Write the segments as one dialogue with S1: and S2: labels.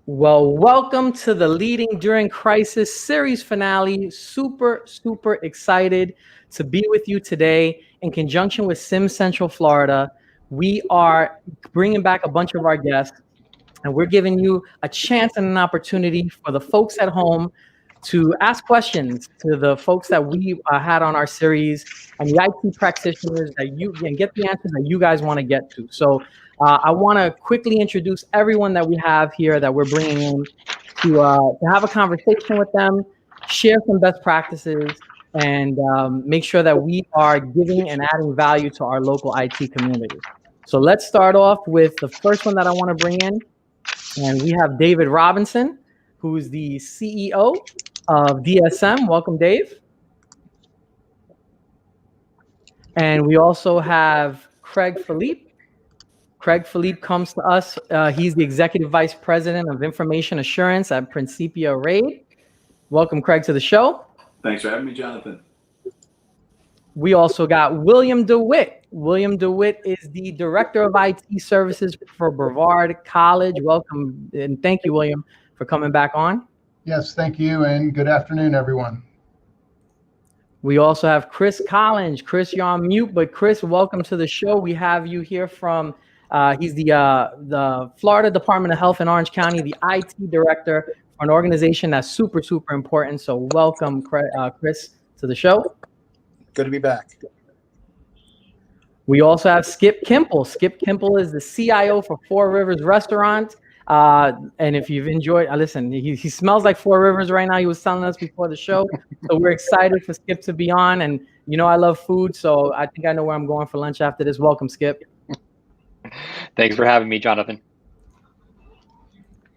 S1: Well, welcome to the Leading During Crisis series finale. Super excited to be with you today in conjunction with Sim Central Florida. We are bringing back a bunch of our guests, and we're giving you a chance and an opportunity for the folks at home to ask questions to the folks that we had on our series and the IT practitioners that you can get the answers that you guys want to get to. So I want to quickly introduce everyone that we have here that we're bringing in to have a conversation with them, share some best practices, and make sure that we are giving and adding value to our local IT community. So let's start off with the first one that I want to bring in. And we have David Robinson, who's the CEO of DSM. Welcome, Dave. And we also have Craig Phillippe. Craig Phillippe comes to us. He's the Executive Vice President of Information Assurance at Principia RAID. Welcome, Craig, to the show.
S2: Thanks for having me, Jonathan.
S1: We also got William DeWitt. William DeWitt is the Director of IT Services for Brevard College. Welcome, and thank you, William, for coming back on.
S3: Yes, thank you, and good afternoon, everyone.
S1: We also have Chris Collinge. Chris, you're on mute, but Chris, welcome to the show. We have you here from, he's the Florida Department of Health in Orange County, the IT Director for an organization that's super important. So welcome, Chris, to the show.
S4: Good to be back.
S1: We also have Skip Kimple. Skip Kimple is the CIO for Four Rivers Restaurant. And if you've enjoyed, listen, he smells like Four Rivers right now. He was telling us before the show. So we're excited for Skip to be on. And you know I love food, so I think I know where I'm going for lunch after this. Welcome, Skip.
S5: Thanks for having me, Jonathan.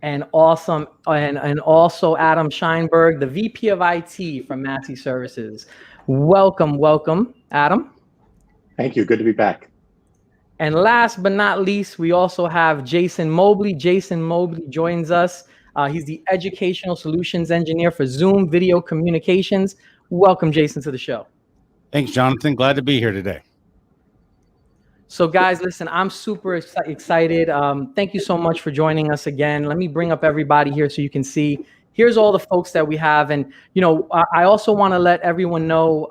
S1: And awesome, and also Adam Scheinberg, the VP of IT from Massey Services. Welcome, Adam.
S6: Thank you. Good to be back.
S1: And last but not least, we also have Jason Mobley. Jason Mobley joins us. He's the Educational Solutions Engineer for Zoom Video Communications. Welcome, Jason, to the show.
S7: Thanks, Jonathan. Glad to be here today.
S1: So, guys, listen, I'm super excited. Thank you so much for joining us again. Let me bring up everybody here so you can see. Here's all the folks that we have. And, you know, I also want to let everyone know,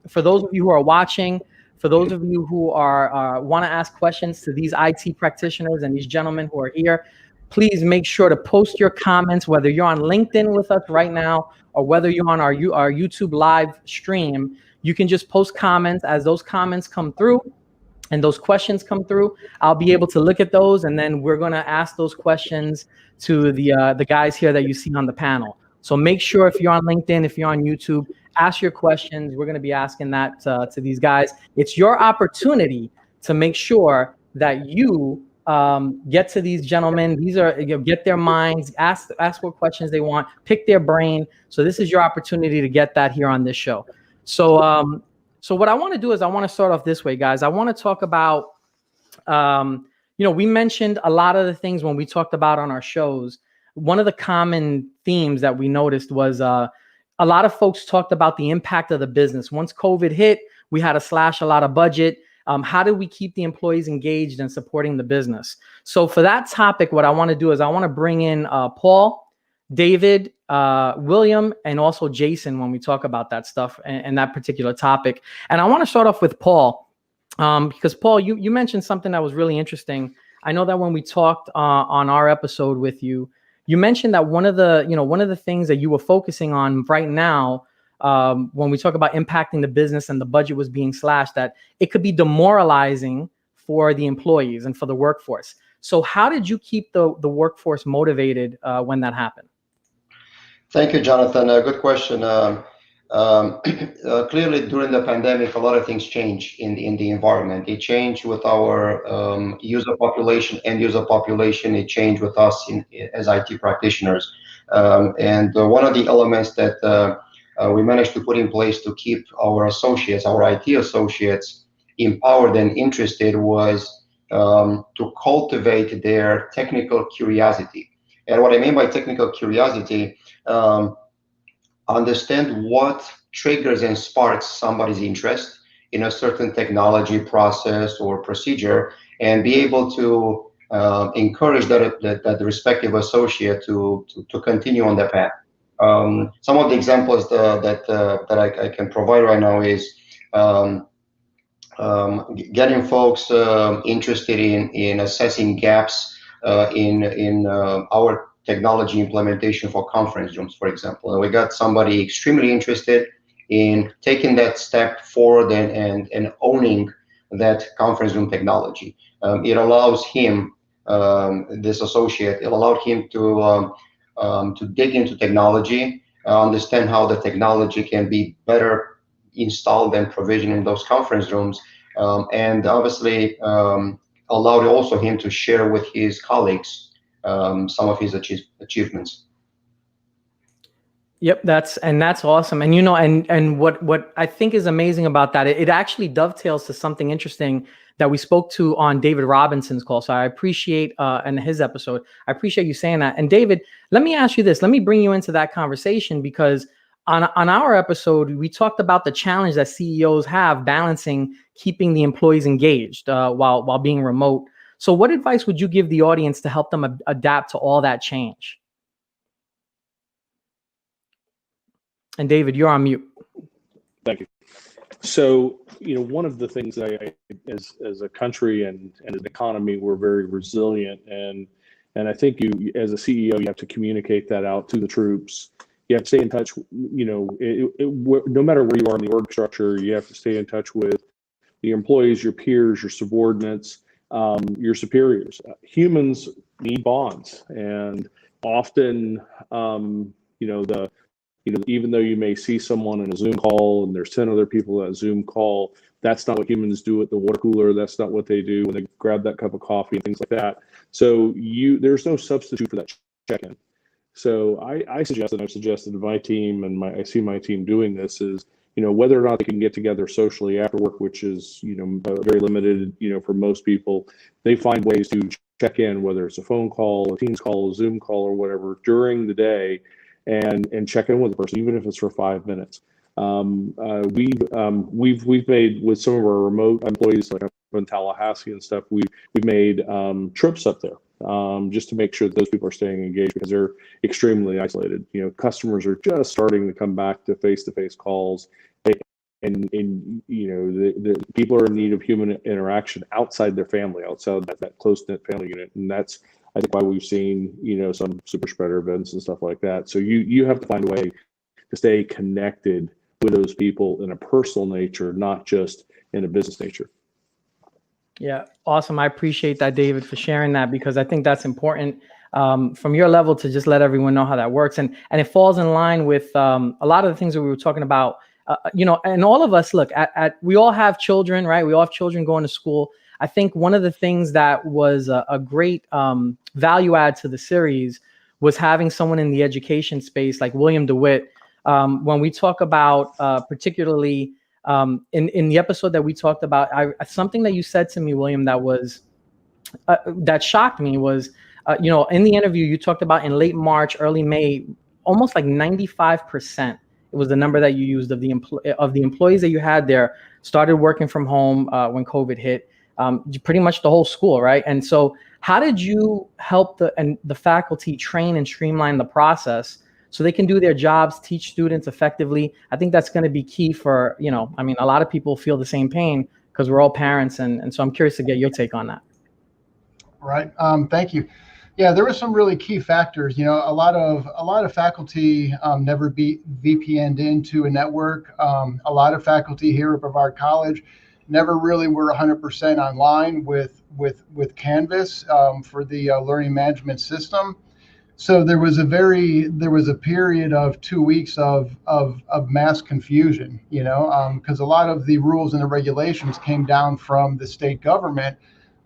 S1: for those of you who are watching, for those of you who are want to ask questions to these IT practitioners and these gentlemen who are here, please make sure to post your comments, whether you're on LinkedIn with us right now or whether you're on our YouTube live stream. You can just post comments. As those comments come through and those questions come through, I'll be able to look at those, and then we're going to ask those questions to the guys here that you see on the panel. So make sure, if you're on LinkedIn, if you're on YouTube, ask your questions. We're going to be asking that to these guys. It's your opportunity to make sure that you get to these gentlemen. These are, get their minds, ask what questions they want, pick their brain. So this is your opportunity to get that here on this show. So so what I want to do is I want to start off this way, guys. I want to talk about, we mentioned a lot of the things when we talked about on our shows. One of the common themes that we noticed was a lot of folks talked about the impact of the business. Once COVID hit, we had to slash a lot of budget. How do we keep the employees engaged and supporting the business? So for that topic, what I want to do is I want to bring in Paul, David, William, and also Jason when we talk about that stuff and that particular topic. And I want to start off with Paul, because Paul, you mentioned something that was really interesting. I know that when we talked on our episode with you, you mentioned that one of the things that you were focusing on right now, when we talk about impacting the business and the budget was being slashed, that it could be demoralizing for the employees and for the workforce. So how did you keep the workforce motivated when that happened?
S4: Thank you, Jonathan. Good question. Clearly, during the pandemic, a lot of things changed in the environment. It changed with our end user population. It changed with us as IT practitioners. And one of the elements that we managed to put in place to keep our associates, our IT associates, empowered and interested was to cultivate their technical curiosity. And what I mean by technical curiosity, understand what triggers and sparks somebody's interest in a certain technology, process, or procedure, and be able to encourage that the respective associate to continue on that path. Some of the examples that I can provide right now is getting folks interested in assessing gaps in our technology implementation for conference rooms, for example. And we got somebody extremely interested in taking that step forward and owning that conference room technology. It allows him, this associate, it allowed him to dig into technology, understand how the technology can be better installed and provisioned in those conference rooms, and obviously allowed also him to share with his colleagues some of his achievements.
S1: Yep, that's awesome. And and what I think is amazing about that, it actually dovetails to something interesting that we spoke to on David Robinson's call. So I appreciate in his episode, I appreciate you saying that. And David, let me ask you this. Let me bring you into that conversation, because on our episode, we talked about the challenge that CEOs have balancing keeping the employees engaged while being remote. So what advice would you give the audience to help them adapt to all that change? And David, you're on mute.
S2: Thank you. So, one of the things as a country and as an economy, we're very resilient, and I think you, as a CEO, you have to communicate that out to the troops. You have to stay in touch. No matter where you are in the org structure, you have to stay in touch with your employees, your peers, your subordinates, your superiors. Humans need bonds, and often, even though you may see someone in a Zoom call and there's 10 other people at a Zoom call, that's not what humans do at the water cooler. That's not what they do when they grab that cup of coffee and things like that. So there's no substitute for that check-in. So I suggest, and I've suggested to my team, and I see my team doing this, is whether or not they can get together socially after work, which is very limited for most people, they find ways to check in, whether it's a phone call, a Teams call, a Zoom call, or whatever, during the day, and check in with the person, even if it's for 5 minutes. We've made, with some of our remote employees, like up in Tallahassee and stuff, we've made trips up there just to make sure that those people are staying engaged, because they're extremely isolated. Customers are just starting to come back to face-to-face calls, and the people are in need of human interaction outside their family, outside that close-knit family unit, and that's, I think, why we've seen some super spreader events and stuff like that. So you have to find a way to stay connected with those people in a personal nature, not just in a business nature.
S1: Yeah, awesome. I appreciate that, David, for sharing that, because I think that's important from your level to just let everyone know how that works. And it falls in line with a lot of the things that we were talking about, and all of us, look, we all have children, right? We all have children going to school. I think one of the things that was a great value add to the series was having someone in the education space like William DeWitt. When we talk about particularly in the episode that we talked about, something that you said to me, William, that was that shocked me was, in the interview you talked about in late March, early May, almost like 95%. It was the number that you used of the employees that you had there started working from home when COVID hit. Pretty much the whole school, right? And so, how did you help the faculty train and streamline the process so they can do their jobs, teach students effectively? I think that's going to be key for, a lot of people feel the same pain because we're all parents, and so I'm curious to get your take on that.
S3: Right. Thank you. Yeah, there were some really key factors. A lot of faculty never VPN'd into a network. A lot of faculty here at Brevard College never really were 100% online with Canvas for the learning management system. So there was a period of 2 weeks of mass confusion, because a lot of the rules and the regulations came down from the state government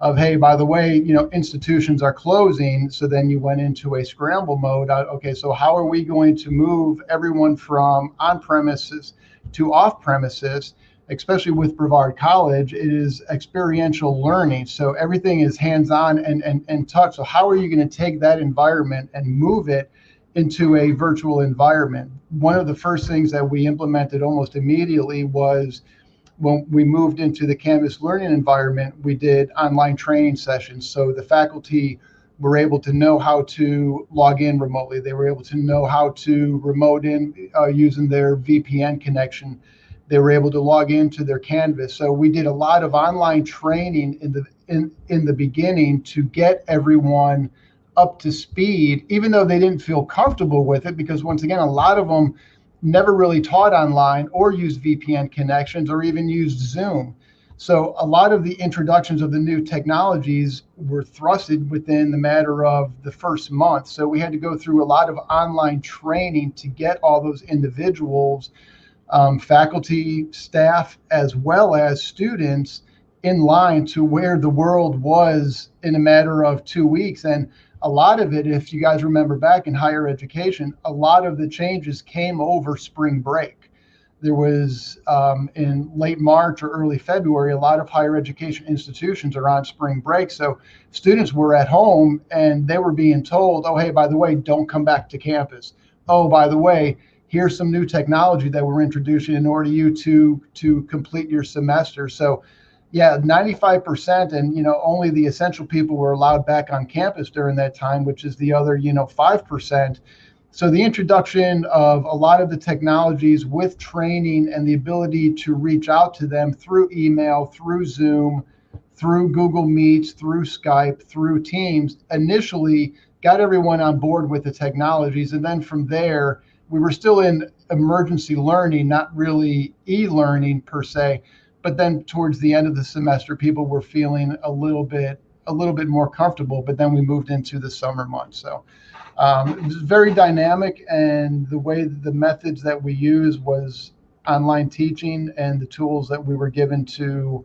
S3: of, hey, by the way, institutions are closing. So then you went into a scramble mode. Okay, so how are we going to move everyone from on premises to off premises? Especially with Brevard College, it is experiential learning. So everything is hands-on and touch. So how are you going to take that environment and move it into a virtual environment? One of the first things that we implemented almost immediately was when we moved into the Canvas learning environment, we did online training sessions. So the faculty were able to know how to log in remotely. They were able to know how to remote in using their VPN connection. They were able to log into their Canvas. So we did a lot of online training in the beginning to get everyone up to speed, even though they didn't feel comfortable with it, because once again, a lot of them never really taught online or used VPN connections or even used Zoom. So a lot of the introductions of the new technologies were thrusted within the matter of the first month. So we had to go through a lot of online training to get all those individuals, faculty, staff, as well as students, in line to where the world was in a matter of 2 weeks. And a lot of it, if you guys remember back in higher education, a lot of the changes came over spring break. There was, in late March or early February, a lot of higher education institutions are on spring break. So students were at home and they were being told, oh, hey, by the way, don't come back to campus. Oh, by the way, here's some new technology that we're introducing in order you to complete your semester. So yeah, 95%, and only the essential people were allowed back on campus during that time, which is the other 5%. So the introduction of a lot of the technologies with training and the ability to reach out to them through email, through Zoom, through Google Meets, through Skype, through Teams, initially got everyone on board with the technologies. And then from there, we were still in emergency learning, not really e-learning per se. But then towards the end of the semester, people were feeling a little bit more comfortable. But then we moved into the summer months. So it was very dynamic, and the way the methods that we use was online teaching and the tools that we were given to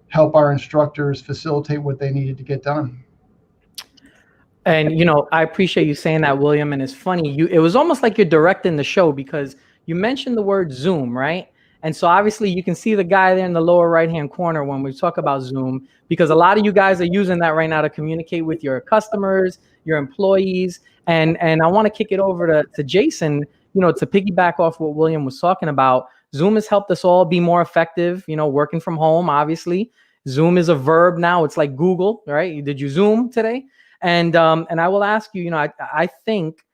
S3: help our instructors facilitate what they needed to get done.
S1: And I appreciate you saying that, William. And it's funny, it was almost like you're directing the show, because you mentioned the word Zoom, right? And so obviously you can see the guy there in the lower right-hand corner when we talk about Zoom, because a lot of you guys are using that right now to communicate with your customers, your employees. And I want to kick it over to Jason, to piggyback off what William was talking about. Zoom has helped us all be more effective, working from home, obviously. Zoom is a verb now. It's like Google, right? Did you Zoom today? And I will ask you, I think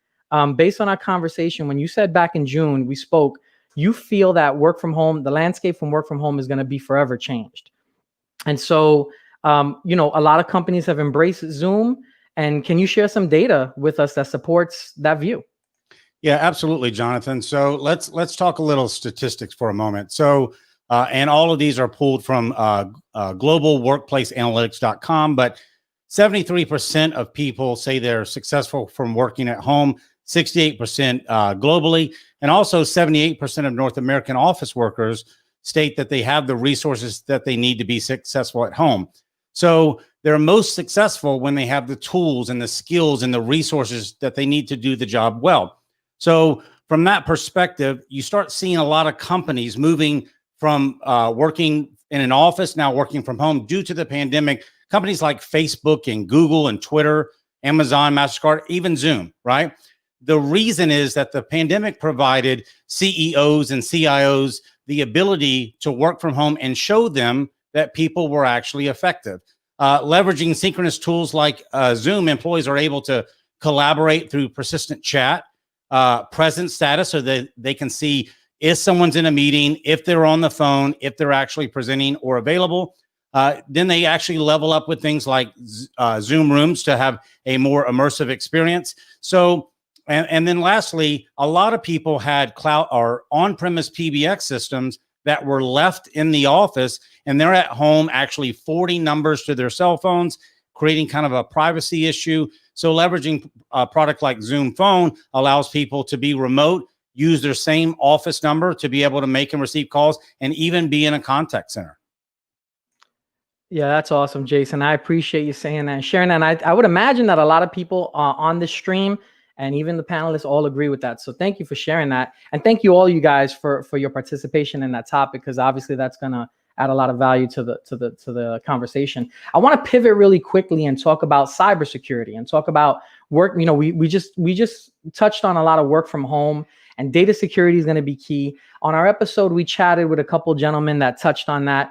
S1: based on our conversation, when you said back in June, we spoke, you feel that work from home, the landscape from work from home is going to be forever changed. And so, a lot of companies have embraced Zoom. And can you share some data with us that supports that view?
S7: Yeah, absolutely, Jonathan. So let's talk a little statistics for a moment. So, and all of these are pulled from globalworkplaceanalytics.com, but 73% of people say they're successful from working at home, 68% globally, and also 78% of North American office workers state that they have the resources that they need to be successful at home. So they're most successful when they have the tools and the skills and the resources that they need to do the job well. So from that perspective, you start seeing a lot of companies moving from working in an office, now working from home due to the pandemic. Companies like Facebook and Google and Twitter, Amazon, MasterCard, even Zoom, right? The reason is that the pandemic provided CEOs and CIOs the ability to work from home and show them that people were actually effective. Leveraging synchronous tools like Zoom, employees are able to collaborate through persistent chat, present status, so that they can see if someone's in a meeting, if they're on the phone, if they're actually presenting or available. Then they actually level up with things like Zoom rooms to have a more immersive experience. So, and then lastly, a lot of people had cloud or on-premise PBX systems that were left in the office, and they're at home actually forwarding numbers to their cell phones, creating kind of a privacy issue. So leveraging a product like Zoom Phone allows people to be remote, use their same office number to be able to make and receive calls, and even be in a contact center.
S1: Yeah, that's awesome, Jason. I appreciate you saying that and sharing that. And I would imagine that a lot of people on this stream and even the panelists all agree with that. So thank you for sharing that. And thank you all you guys for your participation in that topic, because obviously that's going to add a lot of value to the conversation. I want to pivot really quickly and talk about cybersecurity and talk about work. We just touched on a lot of work from home. And data security is going to be key. On our episode, we chatted with a couple gentlemen that touched on that.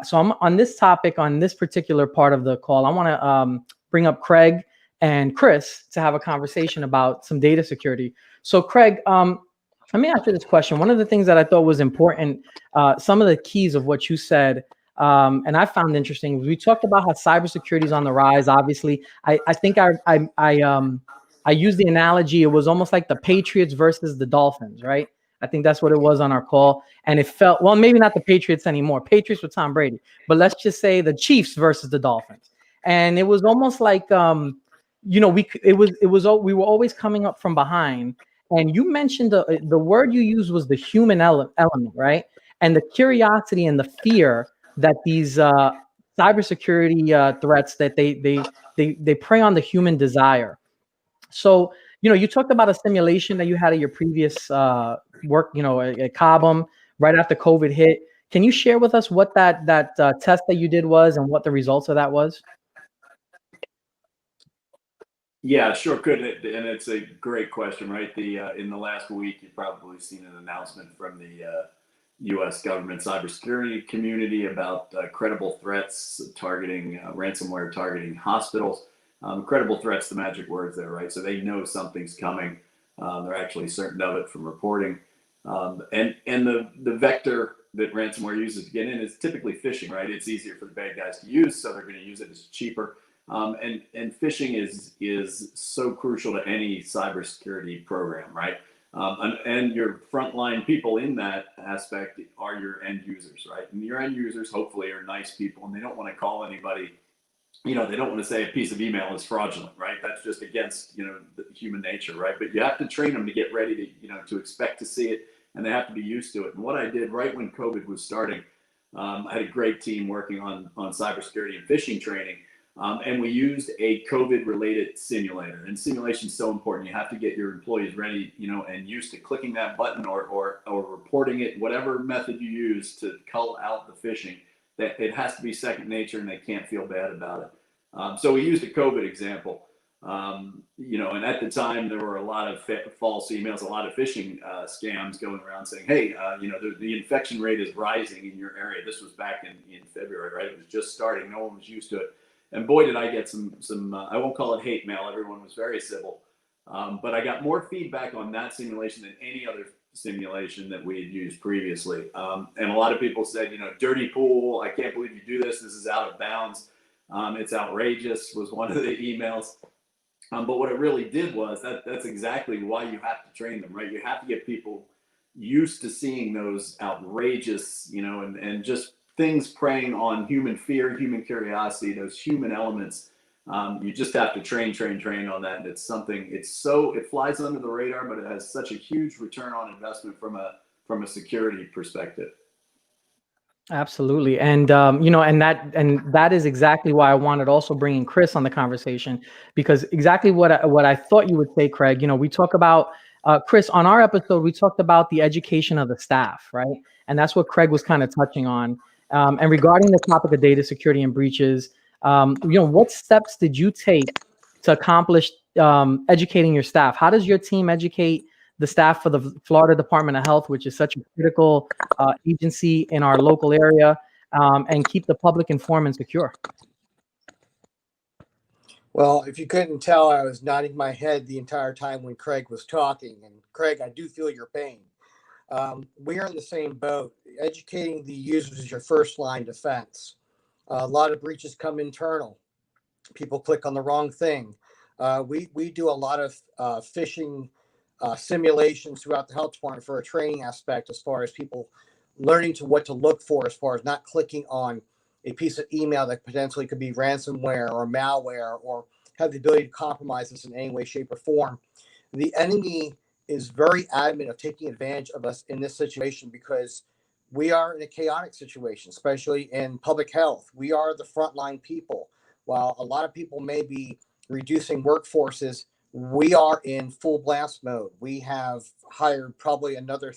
S1: So I'm on this topic, on this particular part of the call, I want to bring up Craig and Chris to have a conversation about some data security. So Craig, let me ask you this question. One of the things that I thought was important, some of the keys of what you said, and I found interesting, was we talked about how cybersecurity is on the rise. Obviously, I think I used the analogy. It was almost like the Patriots versus the Dolphins, right? I think that's what it was on our call. And it felt, well, maybe not the Patriots anymore. Patriots with Tom Brady, but let's just say the Chiefs versus the Dolphins. And it was almost like, we were always coming up from behind. And you mentioned the word you used was the human element, right? And the curiosity and the fear that these cybersecurity threats, that they prey on the human desire. So, you talked about a simulation that you had at your previous work, at Cobham, right after COVID hit. Can you share with us what that test that you did was and what the results of that was?
S8: Yeah, sure could. And it's a great question, right? In the last week, you've probably seen an announcement from the U.S. government cybersecurity community about credible threats targeting ransomware targeting hospitals. Credible threats, the magic words there, right? So they know something's coming. They're actually certain of it from reporting. And the vector that ransomware uses to get in is typically phishing, right? It's easier for the bad guys to use, so they're going to use it. It's cheaper. And phishing is so crucial to any cybersecurity program, right? And your frontline people in that aspect are your end users, right? And your end users hopefully are nice people, and they don't want to call anybody. They don't want to say a piece of email is fraudulent, right? That's just against, the human nature, right? But you have to train them to get ready to, to expect to see it, and they have to be used to it. And what I did right when COVID was starting, I had a great team working on cybersecurity and phishing training. And we used a COVID-related simulator. And simulation is so important. You have to get your employees ready, and used to clicking that button or reporting it, whatever method you use to cull out the phishing. That it has to be second nature, and they can't feel bad about it. So we used a COVID example, and at the time there were a lot of false emails, a lot of phishing scams going around saying, hey, the infection rate is rising in your area. This was back in February, right? It was just starting. No one was used to it. And boy, did I get some I won't call it hate mail. Everyone was very civil. But I got more feedback on that simulation than any other simulation that we had used previously. And a lot of people said, dirty pool. I can't believe you do this. This is out of bounds. It's outrageous was one of the emails. But what it really did was that's exactly why you have to train them, right? You have to get people used to seeing those outrageous, and just things preying on human fear, human curiosity, those human elements. You just have to train on that. And it's something, it flies under the radar, but it has such a huge return on investment from a security perspective.
S1: Absolutely. And, and that is exactly why I wanted also bringing Chris on the conversation, because exactly what I thought you would say, Craig. We talk about, Chris, on our episode, we talked about the education of the staff, right? And that's what Craig was kind of touching on. And regarding the topic of data security and breaches, what steps did you take to accomplish educating your staff? How does your team educate the staff for the Florida Department of Health, which is such a critical agency in our local area, and keep the public informed and secure?
S9: Well, if you couldn't tell, I was nodding my head the entire time when Craig was talking. And Craig, I do feel your pain. We are in the same boat. Educating the users is your first line defense. A lot of breaches come internal. People click on the wrong thing. We do a lot of phishing simulations throughout the health department for a training aspect, as far as people learning what to look for, as far as not clicking on a piece of email that potentially could be ransomware or malware or have the ability to compromise us in any way, shape, or form. The enemy is very adamant of taking advantage of us in this situation because we are in a chaotic situation, especially in public health. We are the frontline people. While a lot of people may be reducing workforces, we are in full blast mode. We have hired probably another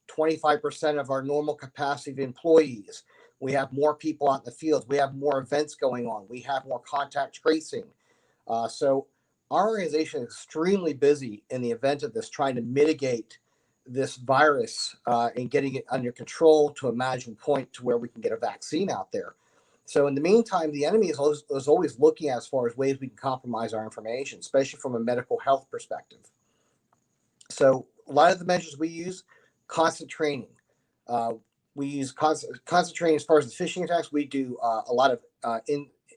S9: 25% of our normal capacity of employees. We have more people out in the field. We have more events going on. We have more contact tracing. So our organization is extremely busy in the event of this, trying to mitigate this virus and getting it under control to a manageable point to where we can get a vaccine out there. So in the meantime, the enemy is always looking at as far as ways we can compromise our information, especially from a medical health perspective. So a lot of the measures we use, constant training. We use constant training as far as the phishing attacks. We do a lot of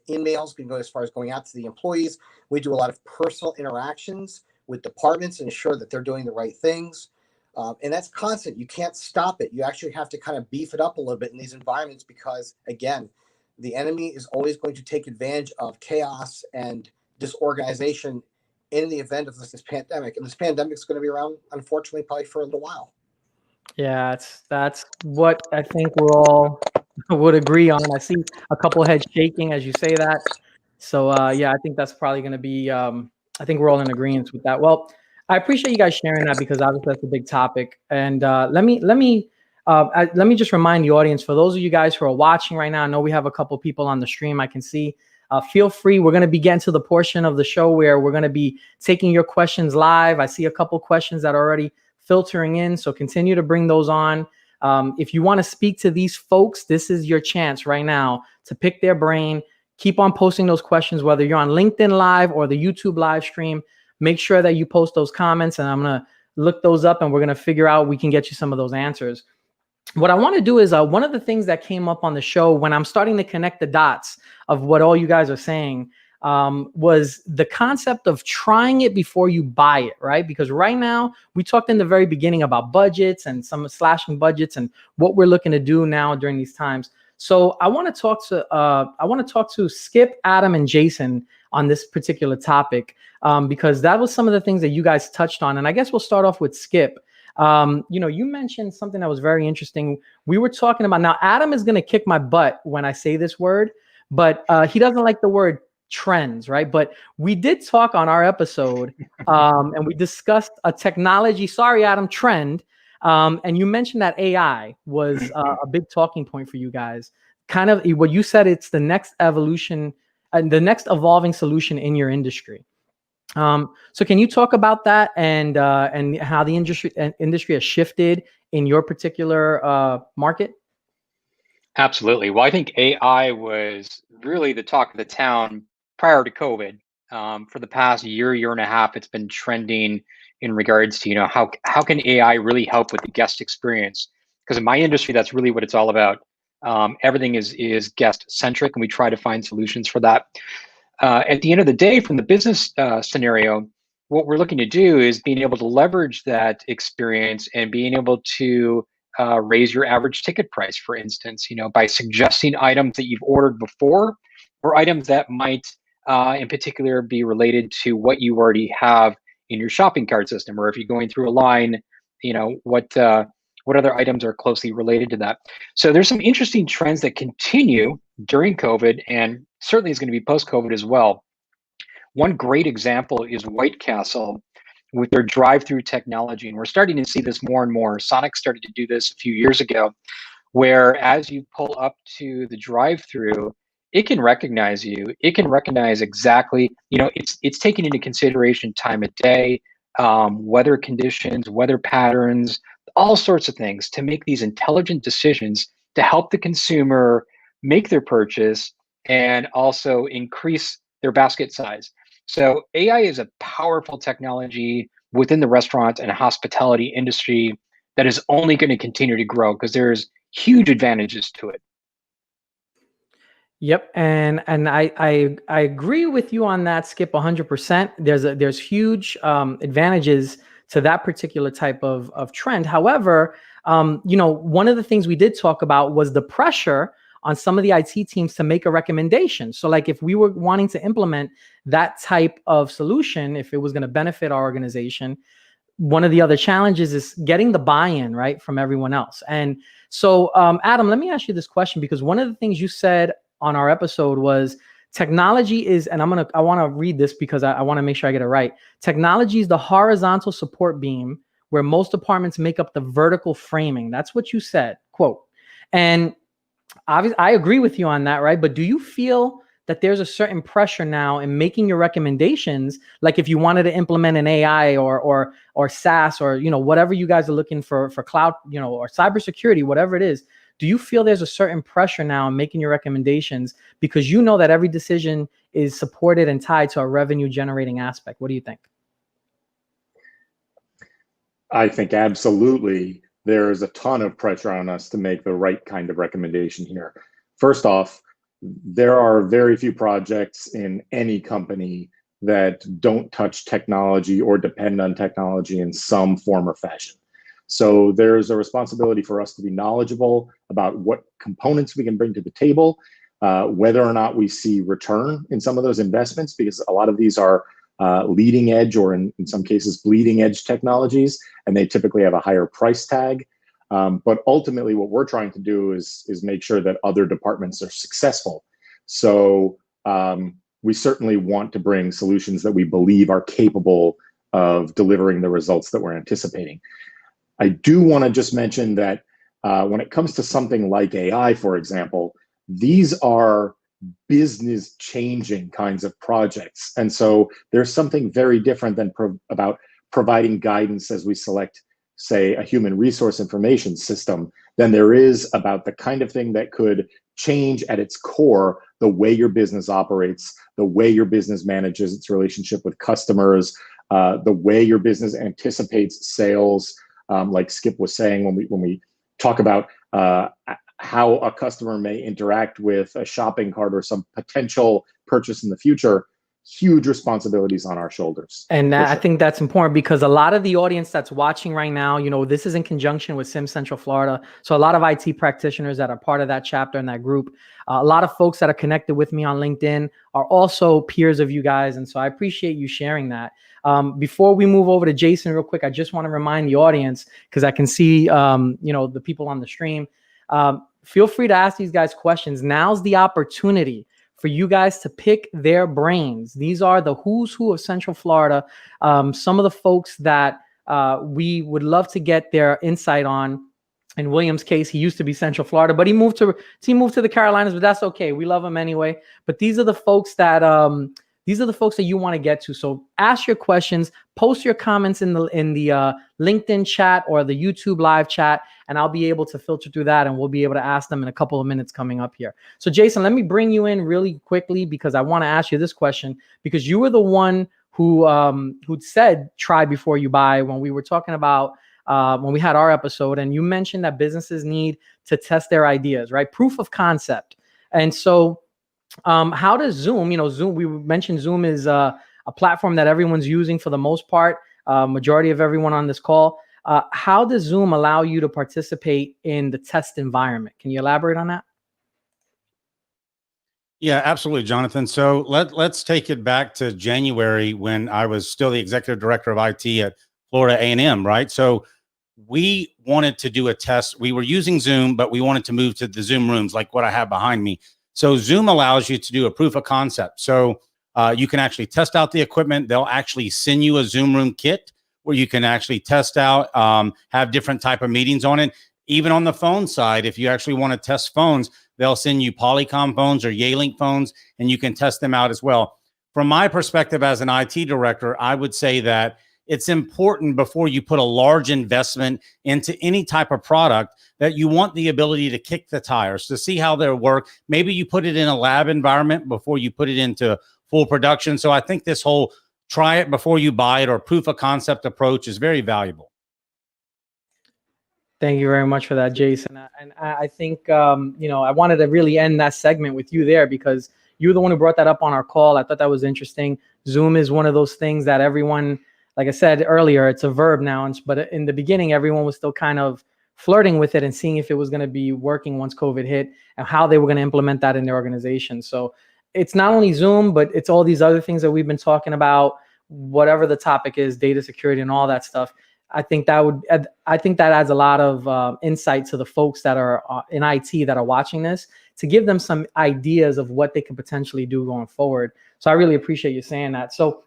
S9: emails can go as far as going out to the employees. We do a lot of personal interactions with departments and ensure that they're doing the right things. And that's constant. You can't stop it. You actually have to kind of beef it up a little bit in these environments because, again, the enemy is always going to take advantage of chaos and disorganization in the event of this pandemic. And this pandemic is going to be around, unfortunately, probably for a little while.
S1: Yeah, that's what I think we're all would agree on. I see a couple heads shaking as you say that. So yeah, I think that's probably going to be. I think we're all in agreement with that. Well, I appreciate you guys sharing that because obviously that's a big topic. And let me just remind the audience, for those of you guys who are watching right now, I know we have a couple people on the stream. I can see. Feel free. We're going to be getting to the portion of the show where we're going to be taking your questions live. I see a couple questions that are already filtering in, so continue to bring those on. If you want to speak to these folks, this is your chance right now to pick their brain. Keep on posting those questions, whether you're on LinkedIn Live or the YouTube live stream. Make sure that you post those comments, and I'm going to look those up, and we're going to figure out we can get you some of those answers. What I want to do is one of the things that came up on the show when I'm starting to connect the dots of what all you guys are saying was the concept of trying it before you buy it, right? Because right now we talked in the very beginning about budgets and some slashing budgets and what we're looking to do now during these times. So I want to talk to Skip, Adam, and Jason on this particular topic because that was some of the things that you guys touched on. And I guess we'll start off with Skip. You mentioned something that was very interesting. We were talking about, now Adam is going to kick my butt when I say this word, but he doesn't like the word trends, right? But we did talk on our episode and we discussed a technology, sorry, Adam, trend. And you mentioned that AI was a big talking point for you guys. Kind of what you said, it's the next evolution and the next evolving solution in your industry. So can you talk about that and how the industry has shifted in your particular market?
S5: Absolutely. Well, I think AI was really the talk of the town prior to COVID. For the past year and a half, it's been trending in regards to, how can AI really help with the guest experience? Because in my industry, that's really what it's all about. Everything is guest centric, and we try to find solutions for that. At the end of the day, from the business scenario, what we're looking to do is being able to leverage that experience and being able to raise your average ticket price, for instance, by suggesting items that you've ordered before or items that might in particular be related to what you already have in your shopping cart system, or if you're going through a line, what other items are closely related to that. So there's some interesting trends that continue during COVID and certainly is going to be post-COVID as well. One great example is White Castle with their drive-through technology. And we're starting to see this more and more. Sonic started to do this a few years ago, where as you pull up to the drive-through, it can recognize you. It can recognize exactly, it's taking into consideration time of day, weather conditions, weather patterns, all sorts of things to make these intelligent decisions to help the consumer make their purchase and also increase their basket size. So AI is a powerful technology within the restaurant and hospitality industry that is only going to continue to grow because there's huge advantages to it.
S1: Yep, and I agree with you on that, Skip, 100%. There's huge advantages to that particular type of trend. However, one of the things we did talk about was the pressure on some of the IT teams to make a recommendation. So like if we were wanting to implement that type of solution, if it was going to benefit our organization, one of the other challenges is getting the buy-in, right, from everyone else. And so, Adam, let me ask you this question, because one of the things you said on our episode was technology is, and I want to read this because I want to make sure I get it right. Technology is the horizontal support beam where most departments make up the vertical framing. That's what you said, quote. And obviously, I agree with you on that, right? But do you feel that there's a certain pressure now in making your recommendations. Like if you wanted to implement an AI or SaaS or, you know, whatever you guys are looking for cloud, you know, or cybersecurity, whatever it is, do you feel there's a certain pressure now in making your recommendations because you know that every decision is supported and tied to a revenue generating aspect? What do you think?
S6: I think absolutely there is a ton of pressure on us to make the right kind of recommendation here. First off, there are very few projects in any company that don't touch technology or depend on technology in some form or fashion. So there's a responsibility for us to be knowledgeable about what components we can bring to the table, whether or not we see return in some of those investments, because a lot of these are leading edge or in some cases bleeding edge technologies, and they typically have a higher price tag. But ultimately what we're trying to do is make sure that other departments are successful. So we certainly want to bring solutions that we believe are capable of delivering the results that we're anticipating. I do want to just mention that when it comes to something like AI, for example, these are business changing kinds of projects. And so there's something very different than about providing guidance as we select, say, a human resource information system than there is about the kind of thing that could change at its core the way your business operates, the way your business manages its relationship with customers, the way your business anticipates sales. Like Skip was saying, when we talk about how a customer may interact with a shopping cart or some potential purchase in the future, huge responsibilities on our shoulders.
S1: And
S6: sure.
S1: I think that's important because a lot of the audience that's watching right now, you know, this is in conjunction with Sim Central Florida. So a lot of IT practitioners that are part of that chapter and that group, a lot of folks that are connected with me on LinkedIn are also peers of you guys. And so I appreciate you sharing that. Before we move over to Jason real quick, I just want to remind the audience, because I can see, you know, the people on the stream, feel free to ask these guys questions. Now's the opportunity for you guys to pick their brains. These are the who's who of Central Florida. Some of the folks that we would love to get their insight on. In William's case, he used to be Central Florida, but he moved to the Carolinas, but that's okay. We love him anyway. But these are the folks that you want to get to. So ask your questions, post your comments in the LinkedIn chat or the YouTube live chat, and I'll be able to filter through that, and we'll be able to ask them in a couple of minutes coming up here. So Jason, let me bring you in really quickly because I want to ask you this question, because you were the one who said try before you buy when we were talking about when we had our episode, and you mentioned that businesses need to test their ideas, right? Proof of concept. And so how does Zoom, you know, Zoom, we mentioned Zoom is a platform that everyone's using for the most part, majority of everyone on this call. How does Zoom allow you to participate in the test environment? Can you elaborate on that?
S7: Yeah, absolutely, Jonathan. So let's take it back to January when I was still the executive director of IT at Florida A&M, right? So we wanted to do a test. We were using Zoom, but we wanted to move to the Zoom rooms like what I have behind me. So Zoom allows you to do a proof of concept. So you can actually test out the equipment. They'll actually send you a Zoom room kit where you can actually test out, have different type of meetings on it. Even on the phone side, if you actually want to test phones, they'll send you Polycom phones or Yealink phones, and you can test them out as well. From my perspective as an IT director, I would say that it's important before you put a large investment into any type of product that you want the ability to kick the tires to see how they work. Maybe you put it in a lab environment before you put it into full production. So I think this whole try it before you buy it or proof of concept approach is very valuable.
S1: Thank you very much for that, Jason. And I think, you know, I wanted to really end that segment with you there because you were the one who brought that up on our call. I thought that was interesting. Zoom is one of those things that everyone, like I said earlier, it's a verb now. But in the beginning, everyone was still kind of flirting with it and seeing if it was going to be working once COVID hit and how they were going to implement that in their organization. So it's not only Zoom, but it's all these other things that we've been talking about, whatever the topic is, data security and all that stuff. I think that adds a lot of insight to the folks that are in IT that are watching this, to give them some ideas of what they could potentially do going forward. So I really appreciate you saying that. So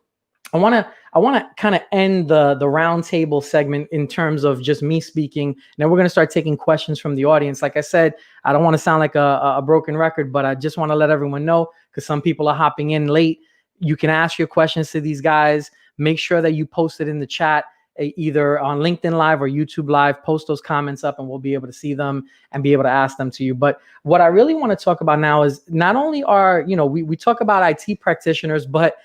S1: I want to kind of end the roundtable segment in terms of just me speaking. Now we're going to start taking questions from the audience. Like I said, I don't want to sound like a broken record, but I just want to let everyone know, because some people are hopping in late. You can ask your questions to these guys. Make sure that you post it in the chat, either on LinkedIn Live or YouTube Live. Post those comments up and we'll be able to see them and be able to ask them to you. But what I really want to talk about now is not only are, we talk about IT practitioners, but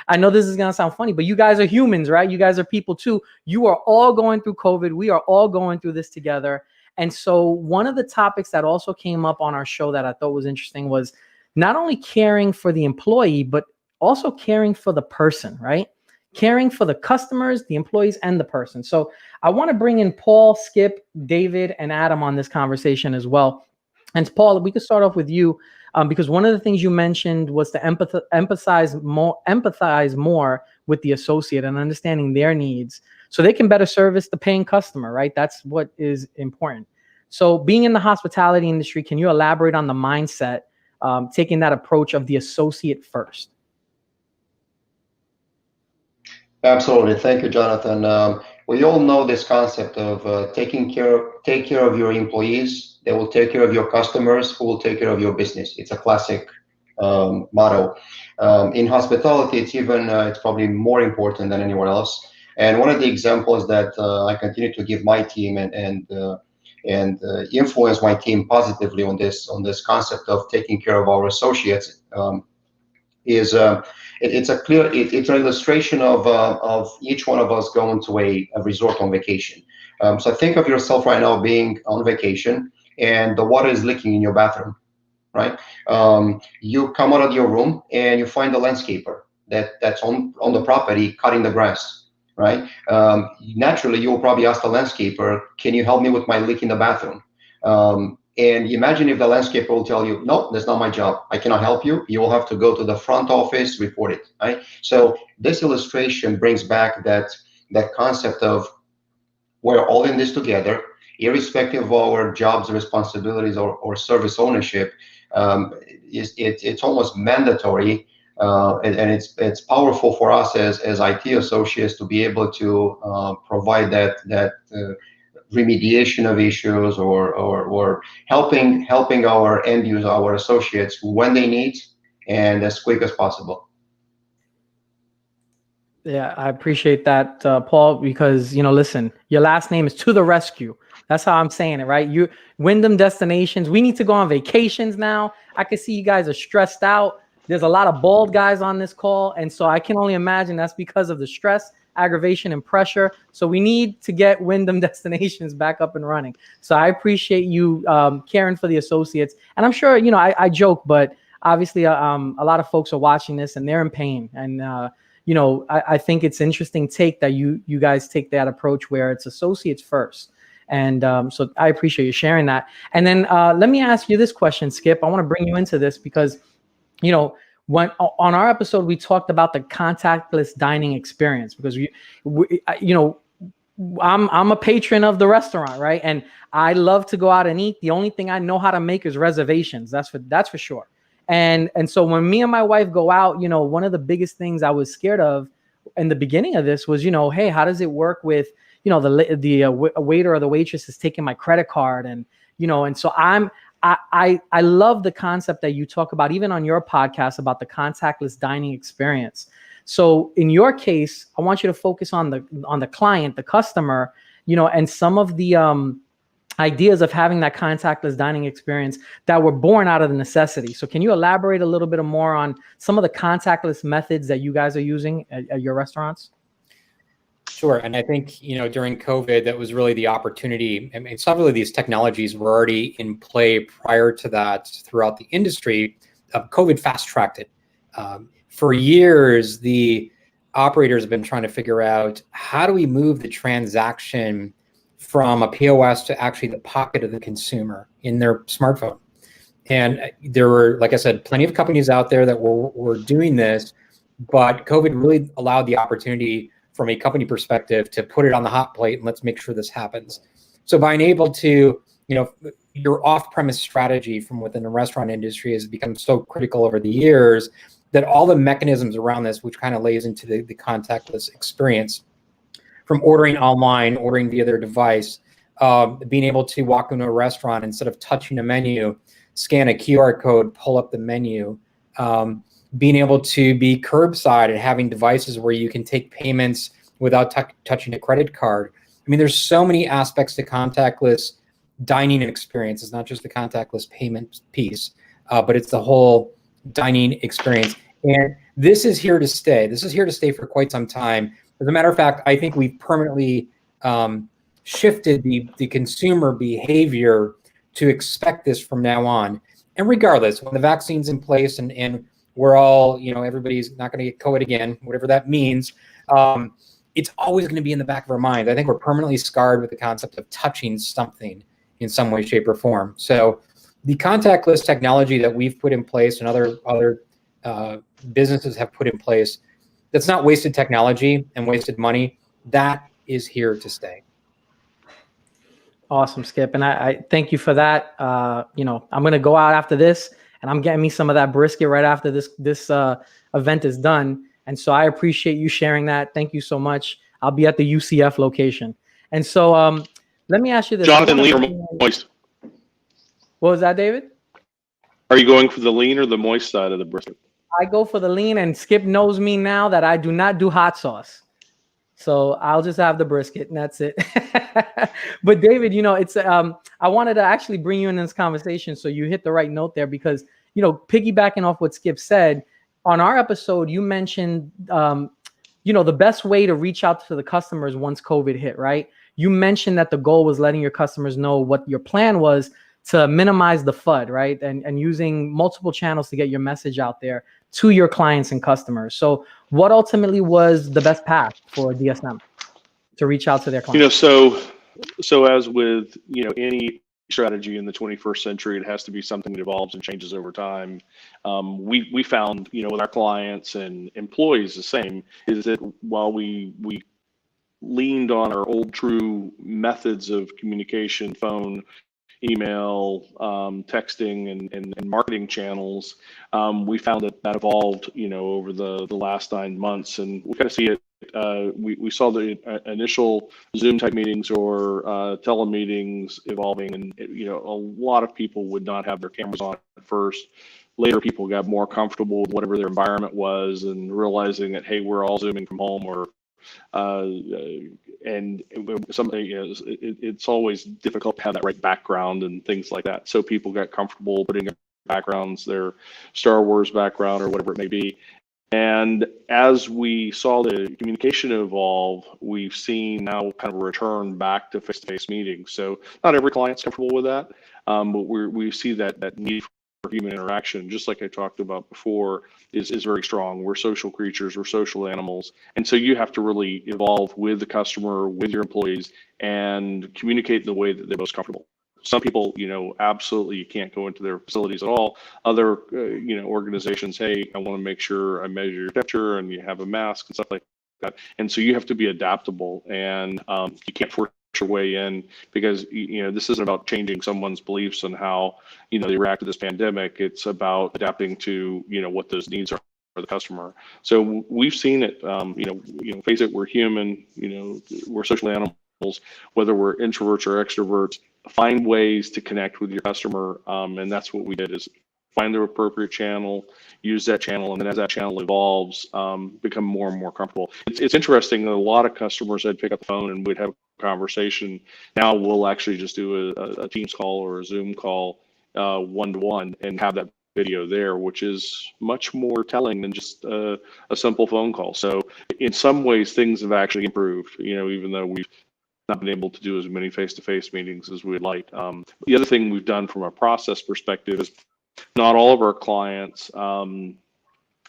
S1: I know this is going to sound funny, but you guys are humans, right? You guys are people too. You are all going through COVID. We are all going through this together. And so one of the topics that also came up on our show that I thought was interesting was not only caring for the employee, but also caring for the person, right? Caring for the customers, the employees, and the person. So I want to bring in Paul, Skip, David, and Adam on this conversation as well. And Paul, we could start off with you, because one of the things you mentioned was to empathize more with the associate and understanding their needs so they can better service the paying customer, right? That's what is important. So being in the hospitality industry, can you elaborate on the mindset, taking that approach of the associate first?
S4: Absolutely. Thank you, Jonathan. We all know this concept of take care of your employees. They will take care of your customers, who will take care of your business. It's a classic motto. In hospitality, it's probably more important than anywhere else. And one of the examples that I continue to give my team and influence my team positively on this concept of taking care of our associates is it's an illustration of each one of us going to a resort on vacation. So think of yourself right now being on vacation and the water is leaking in your bathroom, right? You come out of your room and you find a landscaper that's on the property cutting the grass, right? Naturally, you will probably ask the landscaper, can you help me with my leak in the bathroom? And imagine if the landscaper will tell you, no, that's not my job. I cannot help you. You will have to go to the front office, report it, right? So this illustration brings back that concept of we're all in this together, irrespective of our jobs, responsibilities, or service ownership. It's almost mandatory, and it's powerful for us as IT associates to be able to provide that remediation of issues or helping our end user, our associates, when they need and as quick as possible.
S1: Yeah, I appreciate that, Paul, because, listen, your last name is to the rescue. That's how I'm saying it, right? You Wyndham Destinations. We need to go on vacations now. I can see you guys are stressed out. There's a lot of bald guys on this call. And so I can only imagine that's because of the stress, aggravation, and pressure. So we need to get Wyndham Destinations back up and running. So I appreciate you caring for the associates. And I'm sure, I joke, but obviously a lot of folks are watching this and they're in pain. And, I think it's interesting take that you guys take that approach where it's associates first. And so I appreciate you sharing that. And then let me ask you this question, Skip. I want to bring you into this because, when on our episode, we talked about the contactless dining experience because I'm a patron of the restaurant, right? And I love to go out and eat. The only thing I know how to make is reservations. That's for sure. And so when me and my wife go out, one of the biggest things I was scared of in the beginning of this was, hey, how does it work with, the waiter or the waitress is taking my credit card, and so I love the concept that you talk about, even on your podcast, about the contactless dining experience. So in your case, I want you to focus on the client, the customer, and some of the ideas of having that contactless dining experience that were born out of the necessity. So can you elaborate a little bit more on some of the contactless methods that you guys are using at your restaurants?
S5: Sure. And I think, during COVID, that was really the opportunity. I mean, several of these technologies were already in play prior to that throughout the industry. COVID fast-tracked it. For years, the operators have been trying to figure out, how do we move the transaction from a POS to actually the pocket of the consumer in their smartphone? And there were, like I said, plenty of companies out there that were doing this, but COVID really allowed the opportunity from a company perspective to put it on the hot plate and let's make sure this happens. So being able to, your off-premise strategy from within the restaurant industry has become so critical over the years
S10: that all the mechanisms around this, which kind of lays into the contactless experience, from ordering online, ordering via their device, being able to walk into a restaurant instead of touching a menu, scan a QR code, pull up the menu, being able to be curbside and having devices where you can take payments without touching a credit card. I mean, there's so many aspects to contactless dining experience. It's not just the contactless payment piece, but it's the whole dining experience. And this is here to stay. This is here to stay for quite some time. As a matter of fact, I think we've permanently shifted the consumer behavior to expect this from now on. And regardless, when the vaccine's in place and we're all, everybody's not going to get COVID again, whatever that means, it's always going to be in the back of our minds. I think we're permanently scarred with the concept of touching something in some way, shape, or form. So the contactless technology that we've put in place and other businesses have put in place, that's not wasted technology and wasted money. That is here to stay.
S1: Awesome, Skip. And I thank you for that. I'm going to go out after this and I'm getting me some of that brisket right after this event is done. And so I appreciate you sharing that. Thank you so much. I'll be at the UCF location. And so let me ask you this.
S2: Jonathan, lean or moist?
S1: What was that, David?
S2: Are you going for the lean or the moist side of the brisket?
S1: I go for the lean, and Skip knows me now that I do not do hot sauce. So I'll just have the brisket and that's it. But David, it's I wanted to actually bring you in this conversation. So you hit the right note there because, piggybacking off what Skip said, on our episode, you mentioned, the best way to reach out to the customers once COVID hit, right? You mentioned that the goal was letting your customers know what your plan was to minimize the FUD, right? And using multiple channels to get your message out there to your clients and customers. So what ultimately was the best path for DSM to reach out to their clients?
S2: So as with, any strategy in the 21st century, it has to be something that evolves and changes over time. We found, with our clients and employees, the same is that while we leaned on our old true methods of communication, phone, email, texting, and marketing channels, we found that evolved, over the last 9 months, and we kind of see it. We saw the initial Zoom type meetings or telemeetings evolving, and a lot of people would not have their cameras on at first. Later, people got more comfortable with whatever their environment was, and realizing that, hey, we're all Zooming from home, or and something it's always difficult to have that right background and things like that. So people got comfortable putting their backgrounds, their Star Wars background or whatever it may be. And as we saw the communication evolve, we've seen now kind of a return back to face-to-face meetings. So not every client's comfortable with that, but we see that need for human interaction, just like I talked about before, is very strong. We're social creatures, we're social animals. And so you have to really evolve with the customer, with your employees, and communicate in the way that they're most comfortable. Some people, absolutely you can't go into their facilities at all. Other, organizations, hey, I want to make sure I measure your temperature and you have a mask and stuff like that. And so you have to be adaptable, and you can't force your way in, because this isn't about changing someone's beliefs on how they react to this pandemic. It's about adapting to what those needs are for the customer. So we've seen it. Face it, we're human. We're social animals, whether we're introverts or extroverts. Find ways to connect with your customer, and that's what we did, is find the appropriate channel, use that channel, and then as that channel evolves, become more and more comfortable. It's interesting that a lot of customers had pick up the phone and we'd have a conversation. Now we'll actually just do a Teams call or a Zoom call one-to-one and have that video there, which is much more telling than just a simple phone call. So in some ways, things have actually improved, even though we've not been able to do as many face-to-face meetings as we'd like. The other thing we've done from a process perspective is not all of our clients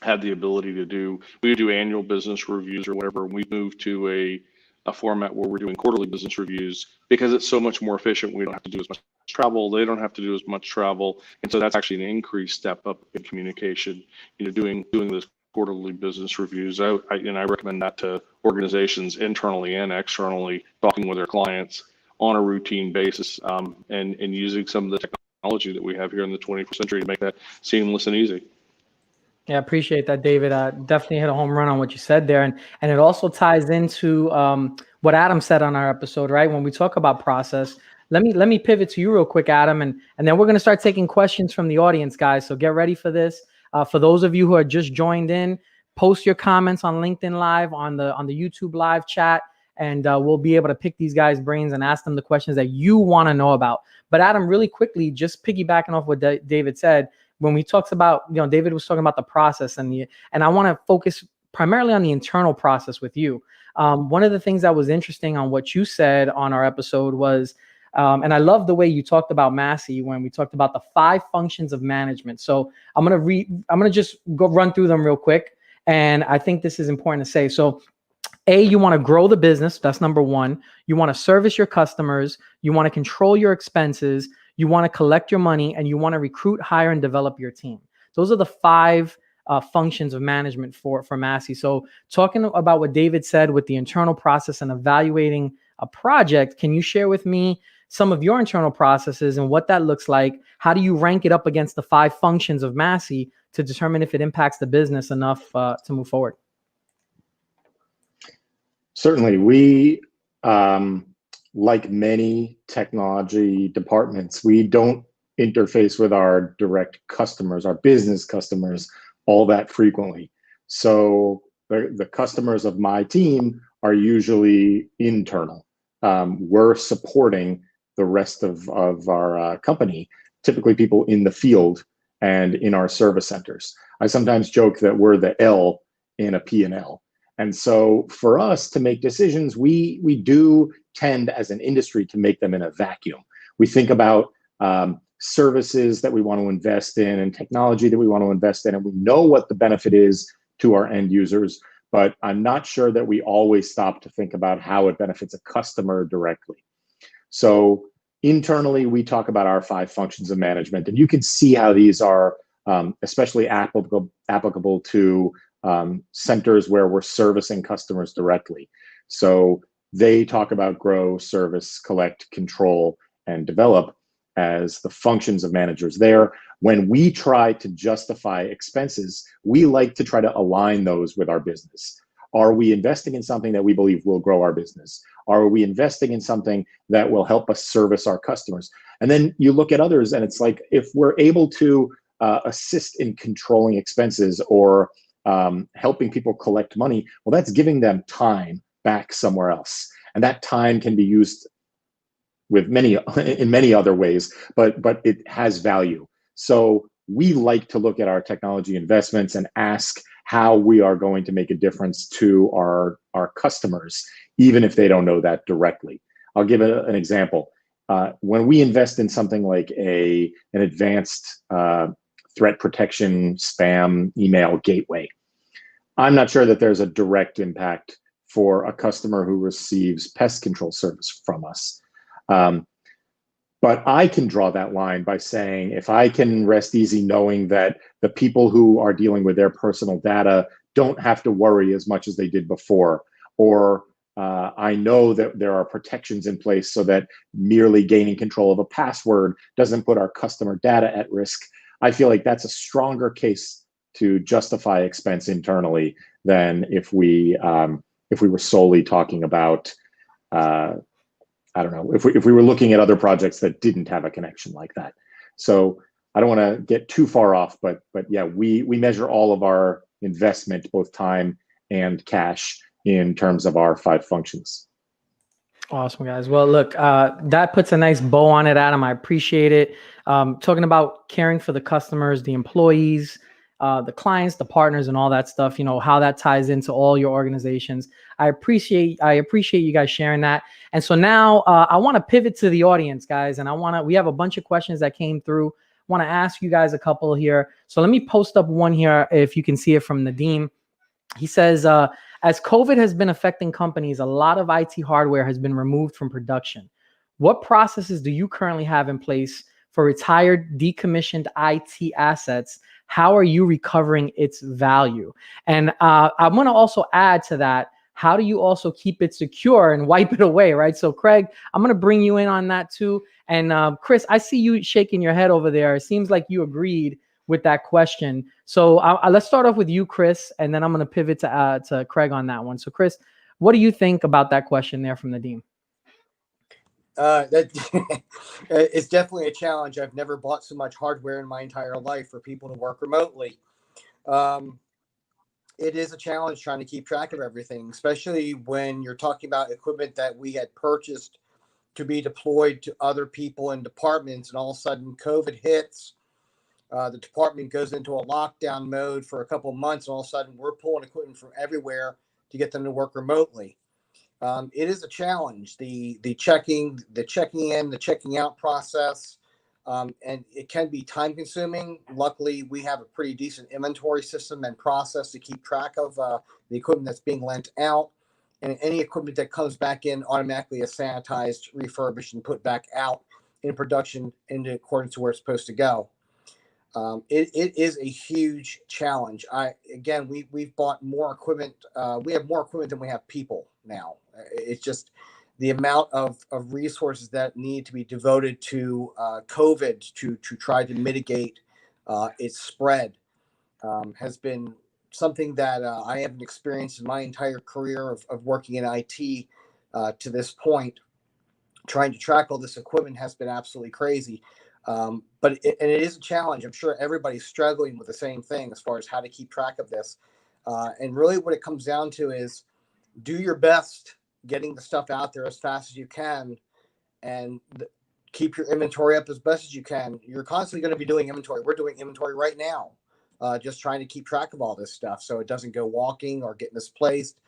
S2: had the ability to do, we would do annual business reviews or whatever, and we moved to a format where we're doing quarterly business reviews because it's so much more efficient. We don't have to do as much travel. They don't have to do as much travel. And so that's actually an increased step up in communication, doing those quarterly business reviews. I recommend that to organizations internally and externally, talking with their clients on a routine basis, and using some of the technology that we have here in the 21st century to make that seamless and easy.
S1: Yeah, I appreciate that, David. Definitely hit a home run on what you said there, and it also ties into what Adam said on our episode, right? When we talk about process, let me pivot to you real quick, Adam, and then we're gonna start taking questions from the audience, guys. So get ready for this. For those of you who are just joined in, post your comments on LinkedIn Live, on the YouTube live chat, and we'll be able to pick these guys' brains and ask them the questions that you want to know about. But Adam, really quickly, just piggybacking off what David said. When we talked about, David was talking about the process and I want to focus primarily on the internal process with you. One of the things that was interesting on what you said on our episode was, and I love the way you talked about Massey when we talked about the 5 functions of management. So I'm gonna just go run through them real quick, and I think this is important to say. So, A, you want to grow the business. That's number 1. You want to service your customers. You want to control your expenses. You want to collect your money, and you want to recruit, hire, and develop your team. Those are the 5 functions of management for Massey. So talking about what David said with the internal process and evaluating a project, can you share with me some of your internal processes and what that looks like? How do you rank it up against the 5 functions of Massey to determine if it impacts the business enough to move forward?
S6: Certainly. We, like many technology departments, we don't interface with our direct customers, our business customers, all that frequently. So the customers of my team are usually internal. We're supporting the rest of our company, typically people in the field and in our service centers. I sometimes joke that we're the L in a P&L. And so for us to make decisions, we do tend as an industry to make them in a vacuum. We think about services that we want to invest in and technology that we want to invest in, and we know what the benefit is to our end users, but I'm not sure that we always stop to think about how it benefits a customer directly. So internally, we talk about our 5 functions of management, and you can see how these are especially applicable to centers where we're servicing customers directly. So they talk about grow, service, collect, control, and develop as the functions of managers there. When we try to justify expenses, we like to try to align those with our business. Are we investing in something that we believe will grow our business? Are we investing in something that will help us service our customers? And then you look at others, and it's like, if we're able to assist in controlling expenses or helping people collect money, well, that's giving them time back somewhere else. And that time can be used with in many other ways, but it has value. So we like to look at our technology investments and ask how we are going to make a difference to our customers, even if they don't know that directly. I'll give an example. When we invest in something like an advanced threat protection spam email gateway, I'm not sure that there's a direct impact for a customer who receives pest control service from us. But I can draw that line by saying, if I can rest easy knowing that the people who are dealing with their personal data don't have to worry as much as they did before, or I know that there are protections in place so that merely gaining control of a password doesn't put our customer data at risk, I feel like that's a stronger case to justify expense internally than if we were solely talking about, I don't know, if we were looking at other projects that didn't have a connection like that. So I don't want to get too far off, but yeah, we measure all of our investment, both time and cash, in terms of our 5 functions.
S1: Awesome, guys. Well, look, that puts a nice bow on it, Adam. I appreciate it. Talking about caring for the customers, the employees, the clients, the partners, and all that stuff, how that ties into all your organizations. I appreciate you guys sharing that. And so now I want to pivot to the audience, guys, and we have a bunch of questions that came through. I want to ask you guys a couple here. So let me post up one here if you can see it from Nadeem. He says, as COVID has been affecting companies, a lot of IT hardware has been removed from production. What processes do you currently have in place for retired, decommissioned IT assets? How are you recovering its value? And I'm going to also add to that, how do you also keep it secure and wipe it away, right? So Craig, I'm going to bring you in on that too. And Chris, I see you shaking your head over there. It seems like you agreed with that question. So let's start off with you, Chris, and then I'm going to pivot to Craig on that one. So Chris, what do you think about that question there from Nadim?
S9: It's definitely a challenge. I've never bought so much hardware in my entire life for people to work remotely. It is a challenge trying to keep track of everything, especially when you're talking about equipment that we had purchased to be deployed to other people in departments, and all of a sudden COVID hits. The department goes into a lockdown mode for a couple of months, and all of a sudden we're pulling equipment from everywhere to get them to work remotely. It is a challenge, the checking in, the checking out process, and it can be time consuming. Luckily, we have a pretty decent inventory system and process to keep track of the equipment that's being lent out, and any equipment that comes back in automatically is sanitized, refurbished, and put back out in production in accordance to where it's supposed to go. It is a huge challenge. We've bought more equipment. We have more equipment than we have people now. It's just the amount of resources that need to be devoted to COVID to try to mitigate its spread has been something that I haven't experienced in my entire career of working in IT to this point. Trying to track all this equipment has been absolutely crazy. But it is a challenge. I'm sure everybody's struggling with the same thing as far as how to keep track of this. And really what it comes down to is do your best getting the stuff out there as fast as you can, and keep your inventory up as best as you can. You're constantly going to be doing inventory. We're doing inventory right now, just trying to keep track of all this stuff so it doesn't go walking or get misplaced,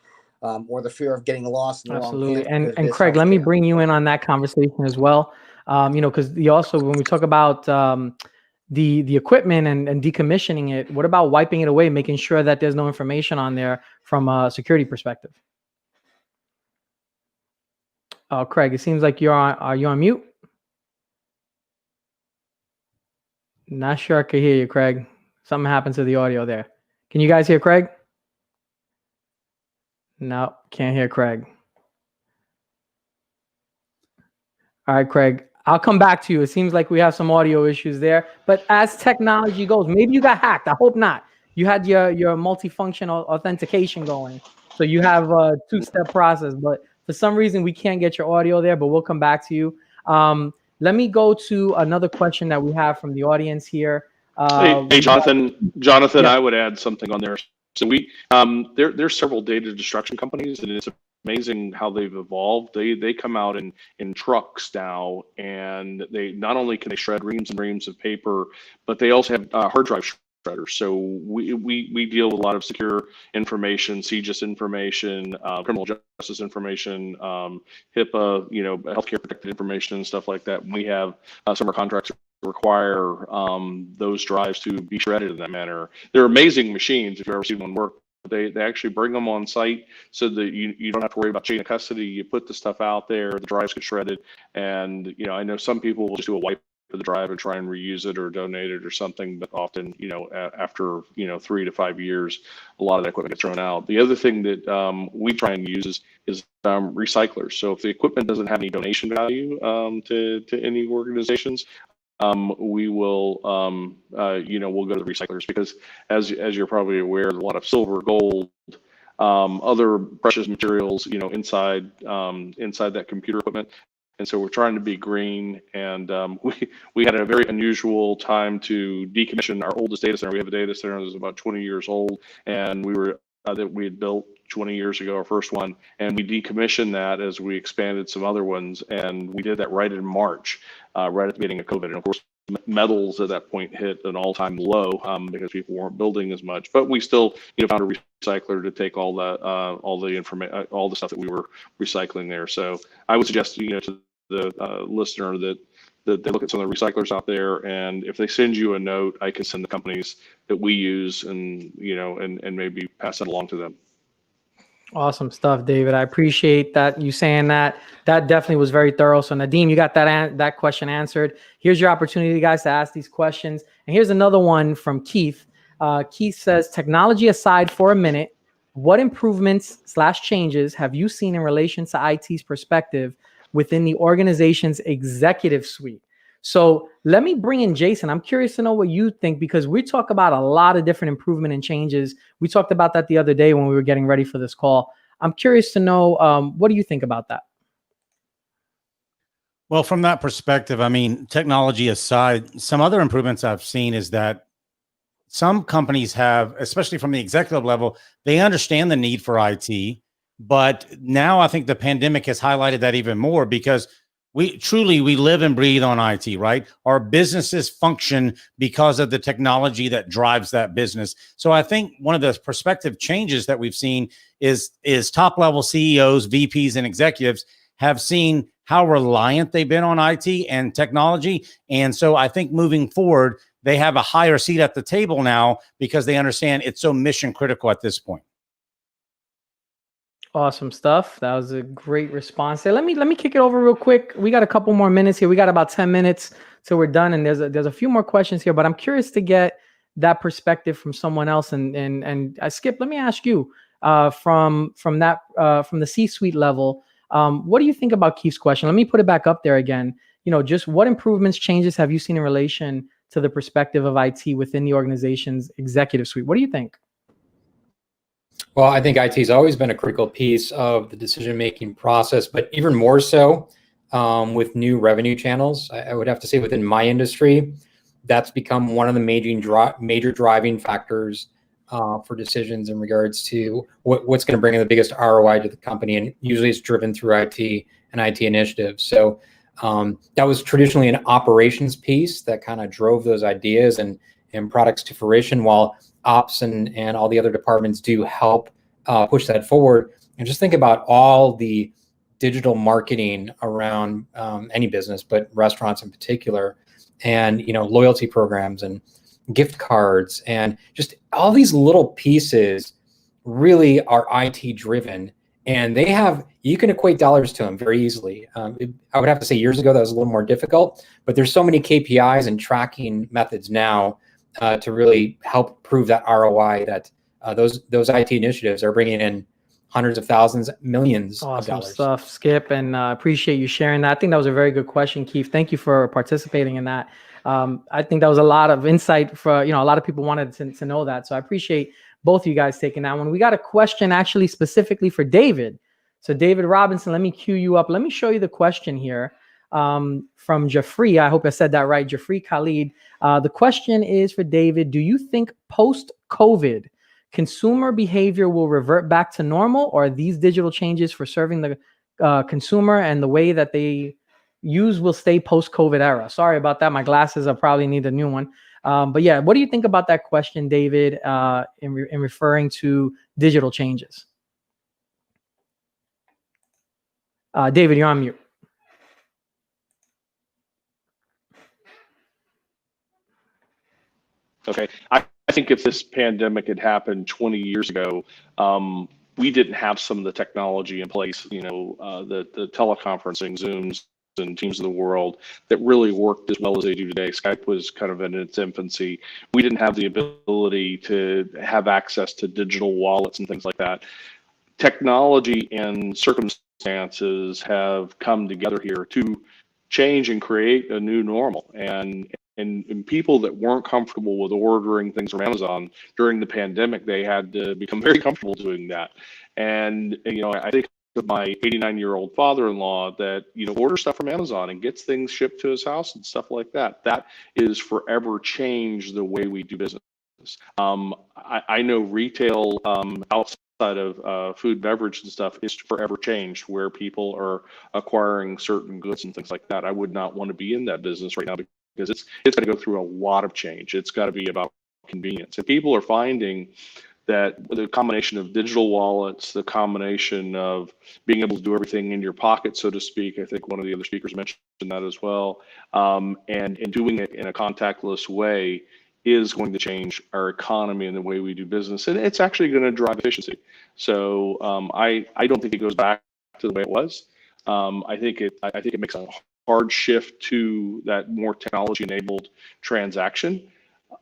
S9: or the fear of getting lost in the
S1: Absolutely.
S9: wrong hands.
S1: And Craig, let me bring you in on that conversation as well. Because also when we talk about the equipment and decommissioning it, what about wiping it away, making sure that there's no information on there from a security perspective? Craig, it seems like are you on mute? Not sure I could hear you, Craig. Something happened to the audio there. Can you guys hear Craig? No, can't hear Craig. All right, Craig, I'll come back to you. It seems like we have some audio issues there, but as technology goes, maybe you got hacked. I hope not. You had your multifunction authentication going. So you have a two-step process, but for some reason we can't get your audio there, but we'll come back to you. Let me go to another question that we have from the audience here.
S2: Hey, Jonathan,
S1: yeah.
S2: I would add something on there. So there's several data destruction companies, and it's amazing how they've evolved. They come out in trucks now, and they not only can they shred reams and reams of paper, but they also have hard drive shredders. So we deal with a lot of secure information, CJIS information, criminal justice information, HIPAA, healthcare protected information and stuff like that. We have some of our contracts require those drives to be shredded in that manner. They're amazing machines if you've ever seen one work. They actually bring them on site so that you don't have to worry about chain of custody. You put the stuff out there, the drives get shredded, and I know some people will just do a wipe of the drive and try and reuse it or donate it or something, but often after 3 to 5 years, a lot of that equipment gets thrown out. The other thing that we try and use is recyclers. So if the equipment doesn't have any donation value to any organizations, we will we'll go to the recyclers, because as you're probably aware, there's a lot of silver, gold, other precious materials inside that computer equipment. And so we're trying to be green, and we had a very unusual time to decommission our oldest data center. We have a data center that's about 20 years old, and that we had built 20 years ago, our first one, and we decommissioned that as we expanded some other ones, and we did that right in March, right at the beginning of COVID. And of course, metals at that point hit an all-time low because people weren't building as much, but we still found a recycler to take all the information, all the stuff that we were recycling there. So I would suggest to the listener that they look at some of the recyclers out there, and if they send you a note, I can send the companies that we use and and maybe pass that along to them.
S1: Awesome stuff, David. I appreciate that you saying that. That definitely was very thorough. So Nadim, you got that question answered. Here's your opportunity, guys, to ask these questions. And here's another one from Keith. Keith says, technology aside for a minute, what improvements/changes have you seen in relation to IT's perspective within the organization's executive suite? So let me bring in Jason. I'm curious to know what you think, because we talk about a lot of different improvement and changes. We talked about that the other day when we were getting ready for this call. I'm curious to know, what do you think about that?
S7: Well, from that perspective, I mean, technology aside, some other improvements I've seen is that some companies have, especially from the executive level, they understand the need for IT. But now I think the pandemic has highlighted that even more, because we live and breathe on IT, right? Our businesses function because of the technology that drives that business. So I think one of the perspective changes that we've seen is top level CEOs, VPs, and executives have seen how reliant they've been on IT and technology. And so I think moving forward, they have a higher seat at the table now because they understand it's so mission critical at this point.
S1: Awesome stuff. That was a great response there. Let me kick it over real quick. We got a couple more minutes here. We got about 10 minutes till we're done, and there's a few more questions here, but I'm curious to get that perspective from someone else. And Skip, let me ask you, from the C-suite level, what do you think about Keith's question? Let me put it back up there again. Just what improvements, changes have you seen in relation to the perspective of IT within the organization's executive suite? What do you think?
S10: Well, I think IT has always been a critical piece of the decision-making process, but even more so with new revenue channels. I would have to say within my industry, that's become one of the major driving factors for decisions in regards to what's going to bring in the biggest ROI to the company. And usually it's driven through IT and IT initiatives. So that was traditionally an operations piece that kind of drove those ideas and products to fruition, while ops and all the other departments do help push that forward. And just think about all the digital marketing around any business, but restaurants in particular, and loyalty programs and gift cards, and just all these little pieces really are IT driven, and you can equate dollars to them very easily. I would have to say years ago that was a little more difficult, but there's so many KPIs and tracking methods now to really help prove that ROI, that those IT initiatives are bringing in hundreds of thousands, millions of dollars.
S1: Awesome stuff, Skip, and appreciate you sharing that. I think that was a very good question, Keith. Thank you for participating in that. I think that was a lot of insight for, a lot of people wanted to know that. So I appreciate both of you guys taking that one. We got a question actually specifically for David. So David Robinson, let me cue you up. Let me show you the question here from Jeffrey. I hope I said that right. Jeffrey Khalid. The question is for David. Do you think post-COVID consumer behavior will revert back to normal, or are these digital changes for serving the consumer and the way that they use will stay post-COVID era? Sorry about that. My glasses, I probably need a new one. But yeah, what do you think about that question, David, in referring to digital changes? David, you're on mute.
S2: Okay. I think if this pandemic had happened 20 years ago, we didn't have some of the technology in place, the teleconferencing, Zooms and Teams of the world that really worked as well as they do today. Skype was kind of in its infancy. We didn't have the ability to have access to digital wallets and things like that. Technology and circumstances have come together here to change and create a new normal. And people that weren't comfortable with ordering things from Amazon during the pandemic, they had to become very comfortable doing that. And I think of my 89-year-old father-in-law that orders stuff from Amazon and gets things shipped to his house and stuff like that. That is forever changed the way we do business. I know retail outside of food and beverage and stuff is forever changed, where people are acquiring certain goods and things like that. I would not want to be in that business right now, because it's got to go through a lot of change. It's got to be about convenience. And people are finding that the combination of digital wallets, the combination of being able to do everything in your pocket, so to speak, I think one of the other speakers mentioned that as well, and doing it in a contactless way is going to change our economy and the way we do business. And it's actually going to drive efficiency. So I don't think it goes back to the way it was. I think it makes a hard shift to that more technology-enabled transaction.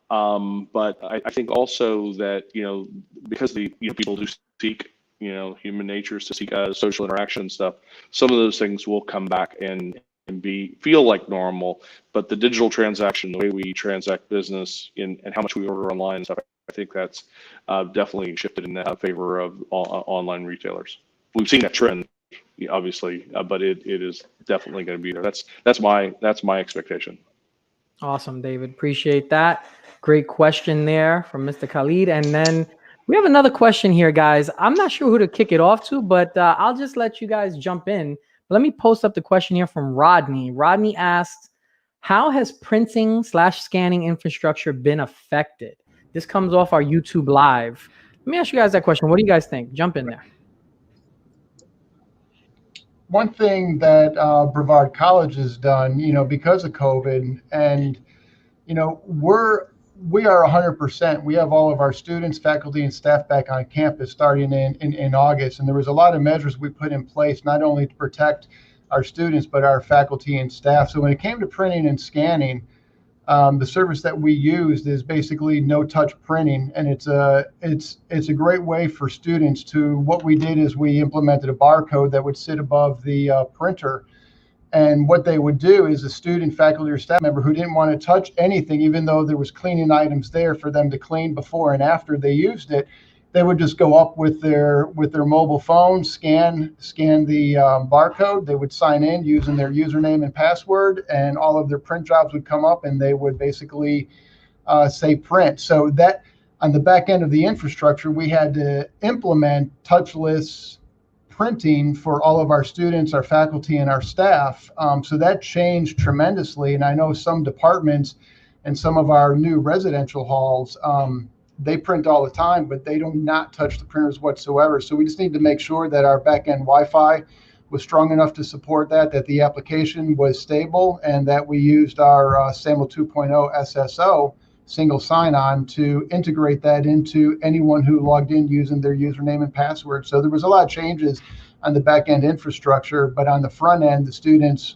S2: But I think also that because the people do seek human nature is to seek social interaction and stuff. Some of those things will come back and and feel like normal, but the digital transaction, the way we transact business and how much we order online and stuff, I think that's definitely shifted in favor of online retailers. We've seen that trend, obviously, but it is definitely going to be there. That's my expectation.
S1: Awesome, David. Appreciate that. Great question there from Mr. Khalid. And then we have another question here, guys. I'm not sure who to kick it off to, but I'll just let you guys jump in. Let me post up the question here from Rodney. Rodney asked, how has printing/scanning infrastructure been affected? This comes off our YouTube live. Let me ask you guys that question. What do you guys think? Jump in there.
S3: One thing that Brevard College has done, because of COVID, and we are 100%. We have all of our students, faculty, and staff back on campus starting in August, and there was a lot of measures we put in place not only to protect our students but our faculty and staff. So when it came to printing and scanning, the service that we used is basically no-touch printing, and it's a great way for students to. What we did is we implemented a barcode that would sit above the printer, and what they would do is a student, faculty, or staff member who didn't want to touch anything, even though there was cleaning items there for them to clean before and after they used it, they would just go up with their mobile phone, scan the barcode. They would sign in using their username and password, and all of their print jobs would come up, and they would basically say print. So that on the back end of the infrastructure, we had to implement touchless printing for all of our students, our faculty, and our staff. So that changed tremendously. And I know some departments and some of our new residential halls, they print all the time, but they do not touch the printers whatsoever. So we just need to make sure that our back-end Wi-Fi was strong enough to support that the application was stable, and that we used our SAML 2.0 SSO, single sign-on, to integrate that into anyone who logged in using their username and password. So there was a lot of changes on the back-end infrastructure, but on the front end, the students,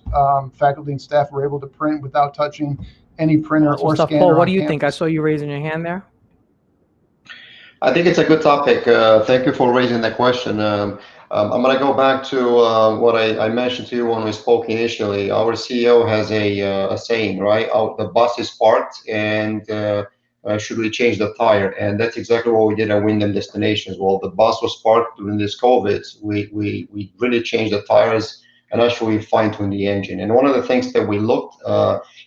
S3: faculty, and staff were able to print without touching any printer or scanner.
S1: Paul, what do you think? I saw you raising your hand there.
S4: I think it's a good topic. Thank you for raising that question. I'm going to go back to what I mentioned to you when we spoke initially. Our CEO has a saying, right? The bus is parked, and should we change the tire? And that's exactly what we did at Wyndham Destination as well. The bus was parked during this COVID. We really changed the tires and actually fine-tuned the engine. And one of the things that we looked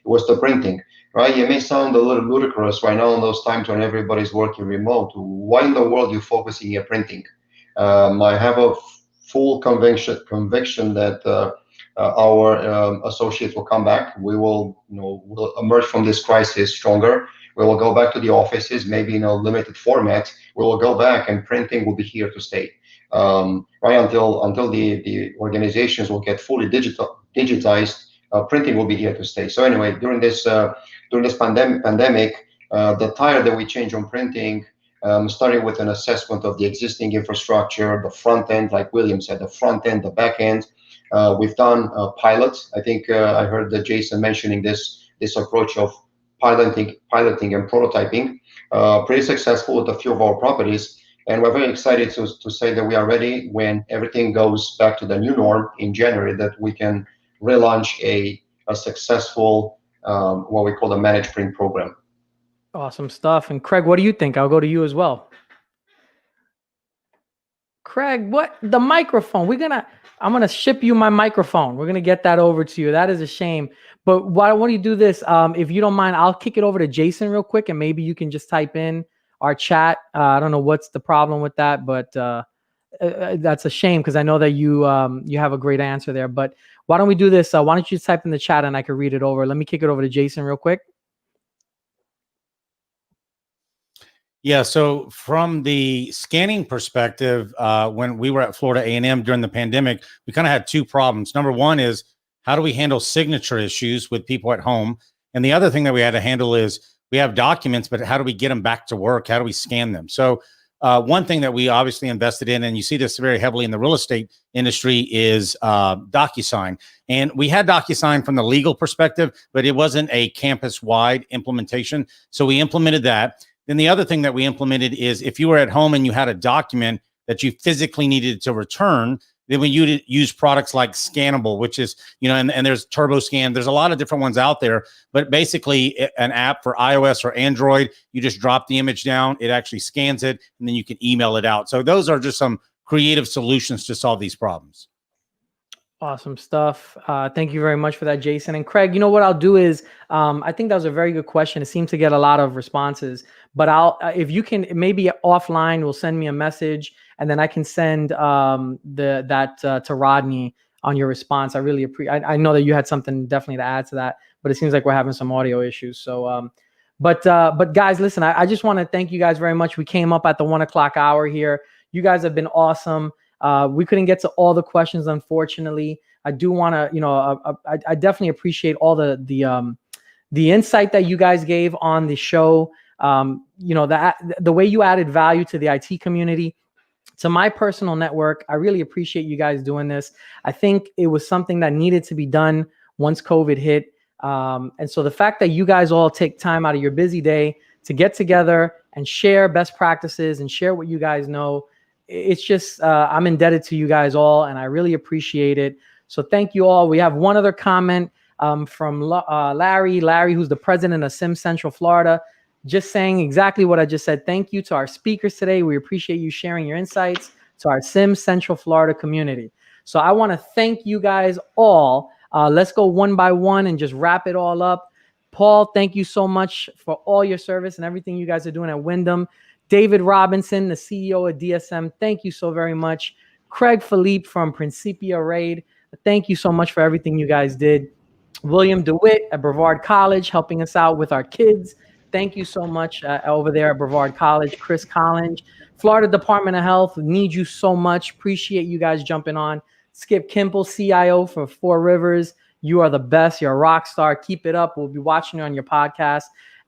S4: was the printing. Right, it may sound a little ludicrous right now in those times when everybody's working remote. Why in the world are you focusing on printing? I have a full conviction that our associates will come back. We will, we'll emerge from this crisis stronger. We will go back to the offices, maybe in a limited format. We will go back, and printing will be here to stay. Right, until the organizations will get fully digitized. Printing will be here to stay. So anyway, during this pandemic, the tire that we changed on printing, starting with an assessment of the existing infrastructure, the front end, like William said, the front end, the back end. We've done pilots. I think I heard Jason mentioning this approach of piloting and prototyping. Pretty successful with a few of our properties. And we're very excited to say that we are ready when everything goes back to the new norm in January, that we can relaunch a successful, what we call the managed print program.
S1: Awesome stuff. And Craig, what do you think? I'll go to you as well. Craig, what the microphone? I'm gonna ship you my microphone. We're gonna get that over to you. That is a shame. But why don't you do this? If you don't mind, I'll kick it over to Jason real quick, and maybe you can just type in our chat. I don't know what's the problem with that, but that's a shame, because I know that you have a great answer there. But why don't we do this? Why don't you type in the chat and I can read it over? Let me kick it over to Jason real quick.
S7: Yeah, so from the scanning perspective, when we were at Florida A&M during the pandemic, we kind of had two problems. Number one is, how do we handle signature issues with people at home? And the other thing that we had to handle is, we have documents, but how do we get them back to work? How do we scan them? So one thing that we obviously invested in, and you see this very heavily in the real estate industry, is DocuSign. And we had DocuSign from the legal perspective, but it wasn't a campus-wide implementation. So we implemented that. Then the other thing that we implemented is, if you were at home and you had a document that you physically needed to return, Then we use products like Scannable, which is, and there's TurboScan. There's a lot of different ones out there, but basically an app for iOS or Android, you just drop the image down, it actually scans it, and then you can email it out. So those are just some creative solutions to solve these problems.
S1: Awesome stuff. Thank you very much for that, Jason. And Craig, what I'll do is, I think that was a very good question. It seemed to get a lot of responses, but if you can, maybe offline, will send me a message, and then I can send that to Rodney on your response. I really appreciate. I know that you had something definitely to add to that, but it seems like we're having some audio issues. So, but guys, listen, I just want to thank you guys very much. We came up at the 1 o'clock hour here. You guys have been awesome. We couldn't get to all the questions, unfortunately. I do want to, I definitely appreciate all the insight that you guys gave on the show. The way you added value to the IT community, to my personal network. I really appreciate you guys doing this. I think it was something that needed to be done once COVID hit. And so the fact that you guys all take time out of your busy day to get together and share best practices and share what you guys know, it's just, I'm indebted to you guys all, and I really appreciate it. So thank you all. We have one other comment from Larry, who's the president of Sim Central Florida, just saying exactly what I just said. Thank you to our speakers today. We appreciate you sharing your insights to our Sim Central Florida community. So I want to thank you guys all. Let's go one by one and just wrap it all up. Paul, thank you so much for all your service and everything you guys are doing at Wyndham. David Robinson, the CEO of DSM, thank you so very much. Craig Phillippe from Principia Raid, thank you so much for everything you guys did. William DeWitt at Brevard College, helping us out with our kids. Thank you so much over there at Brevard College. Chris Collinge, Florida Department of Health, need you so much. Appreciate you guys jumping on. Skip Kimple, CIO for Four Rivers. You are the best. You're a rock star. Keep it up. We'll be watching you on your podcast.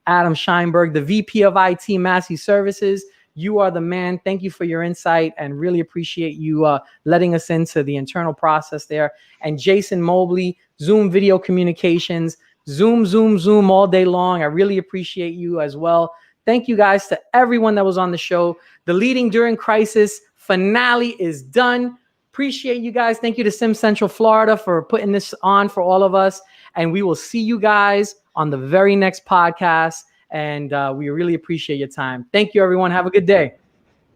S1: Adam Scheinberg, the VP of IT Massey Services. You are the man. Thank you for your insight and really appreciate you letting us into the internal process there. And Jason Mobley, Zoom Video Communications. Zoom all day long. I really appreciate you as well. Thank you guys to everyone that was on the show. The Leading During Crisis finale is done. Appreciate you guys. Thank you to Sim Central Florida for putting this on for all of us. And we will see you guys on the very next podcast. And we really appreciate your time. Thank you, everyone. Have a good day.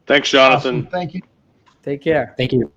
S2: Thanks, Jonathan.
S3: Awesome. Thank you.
S1: Take care.
S10: Thank you.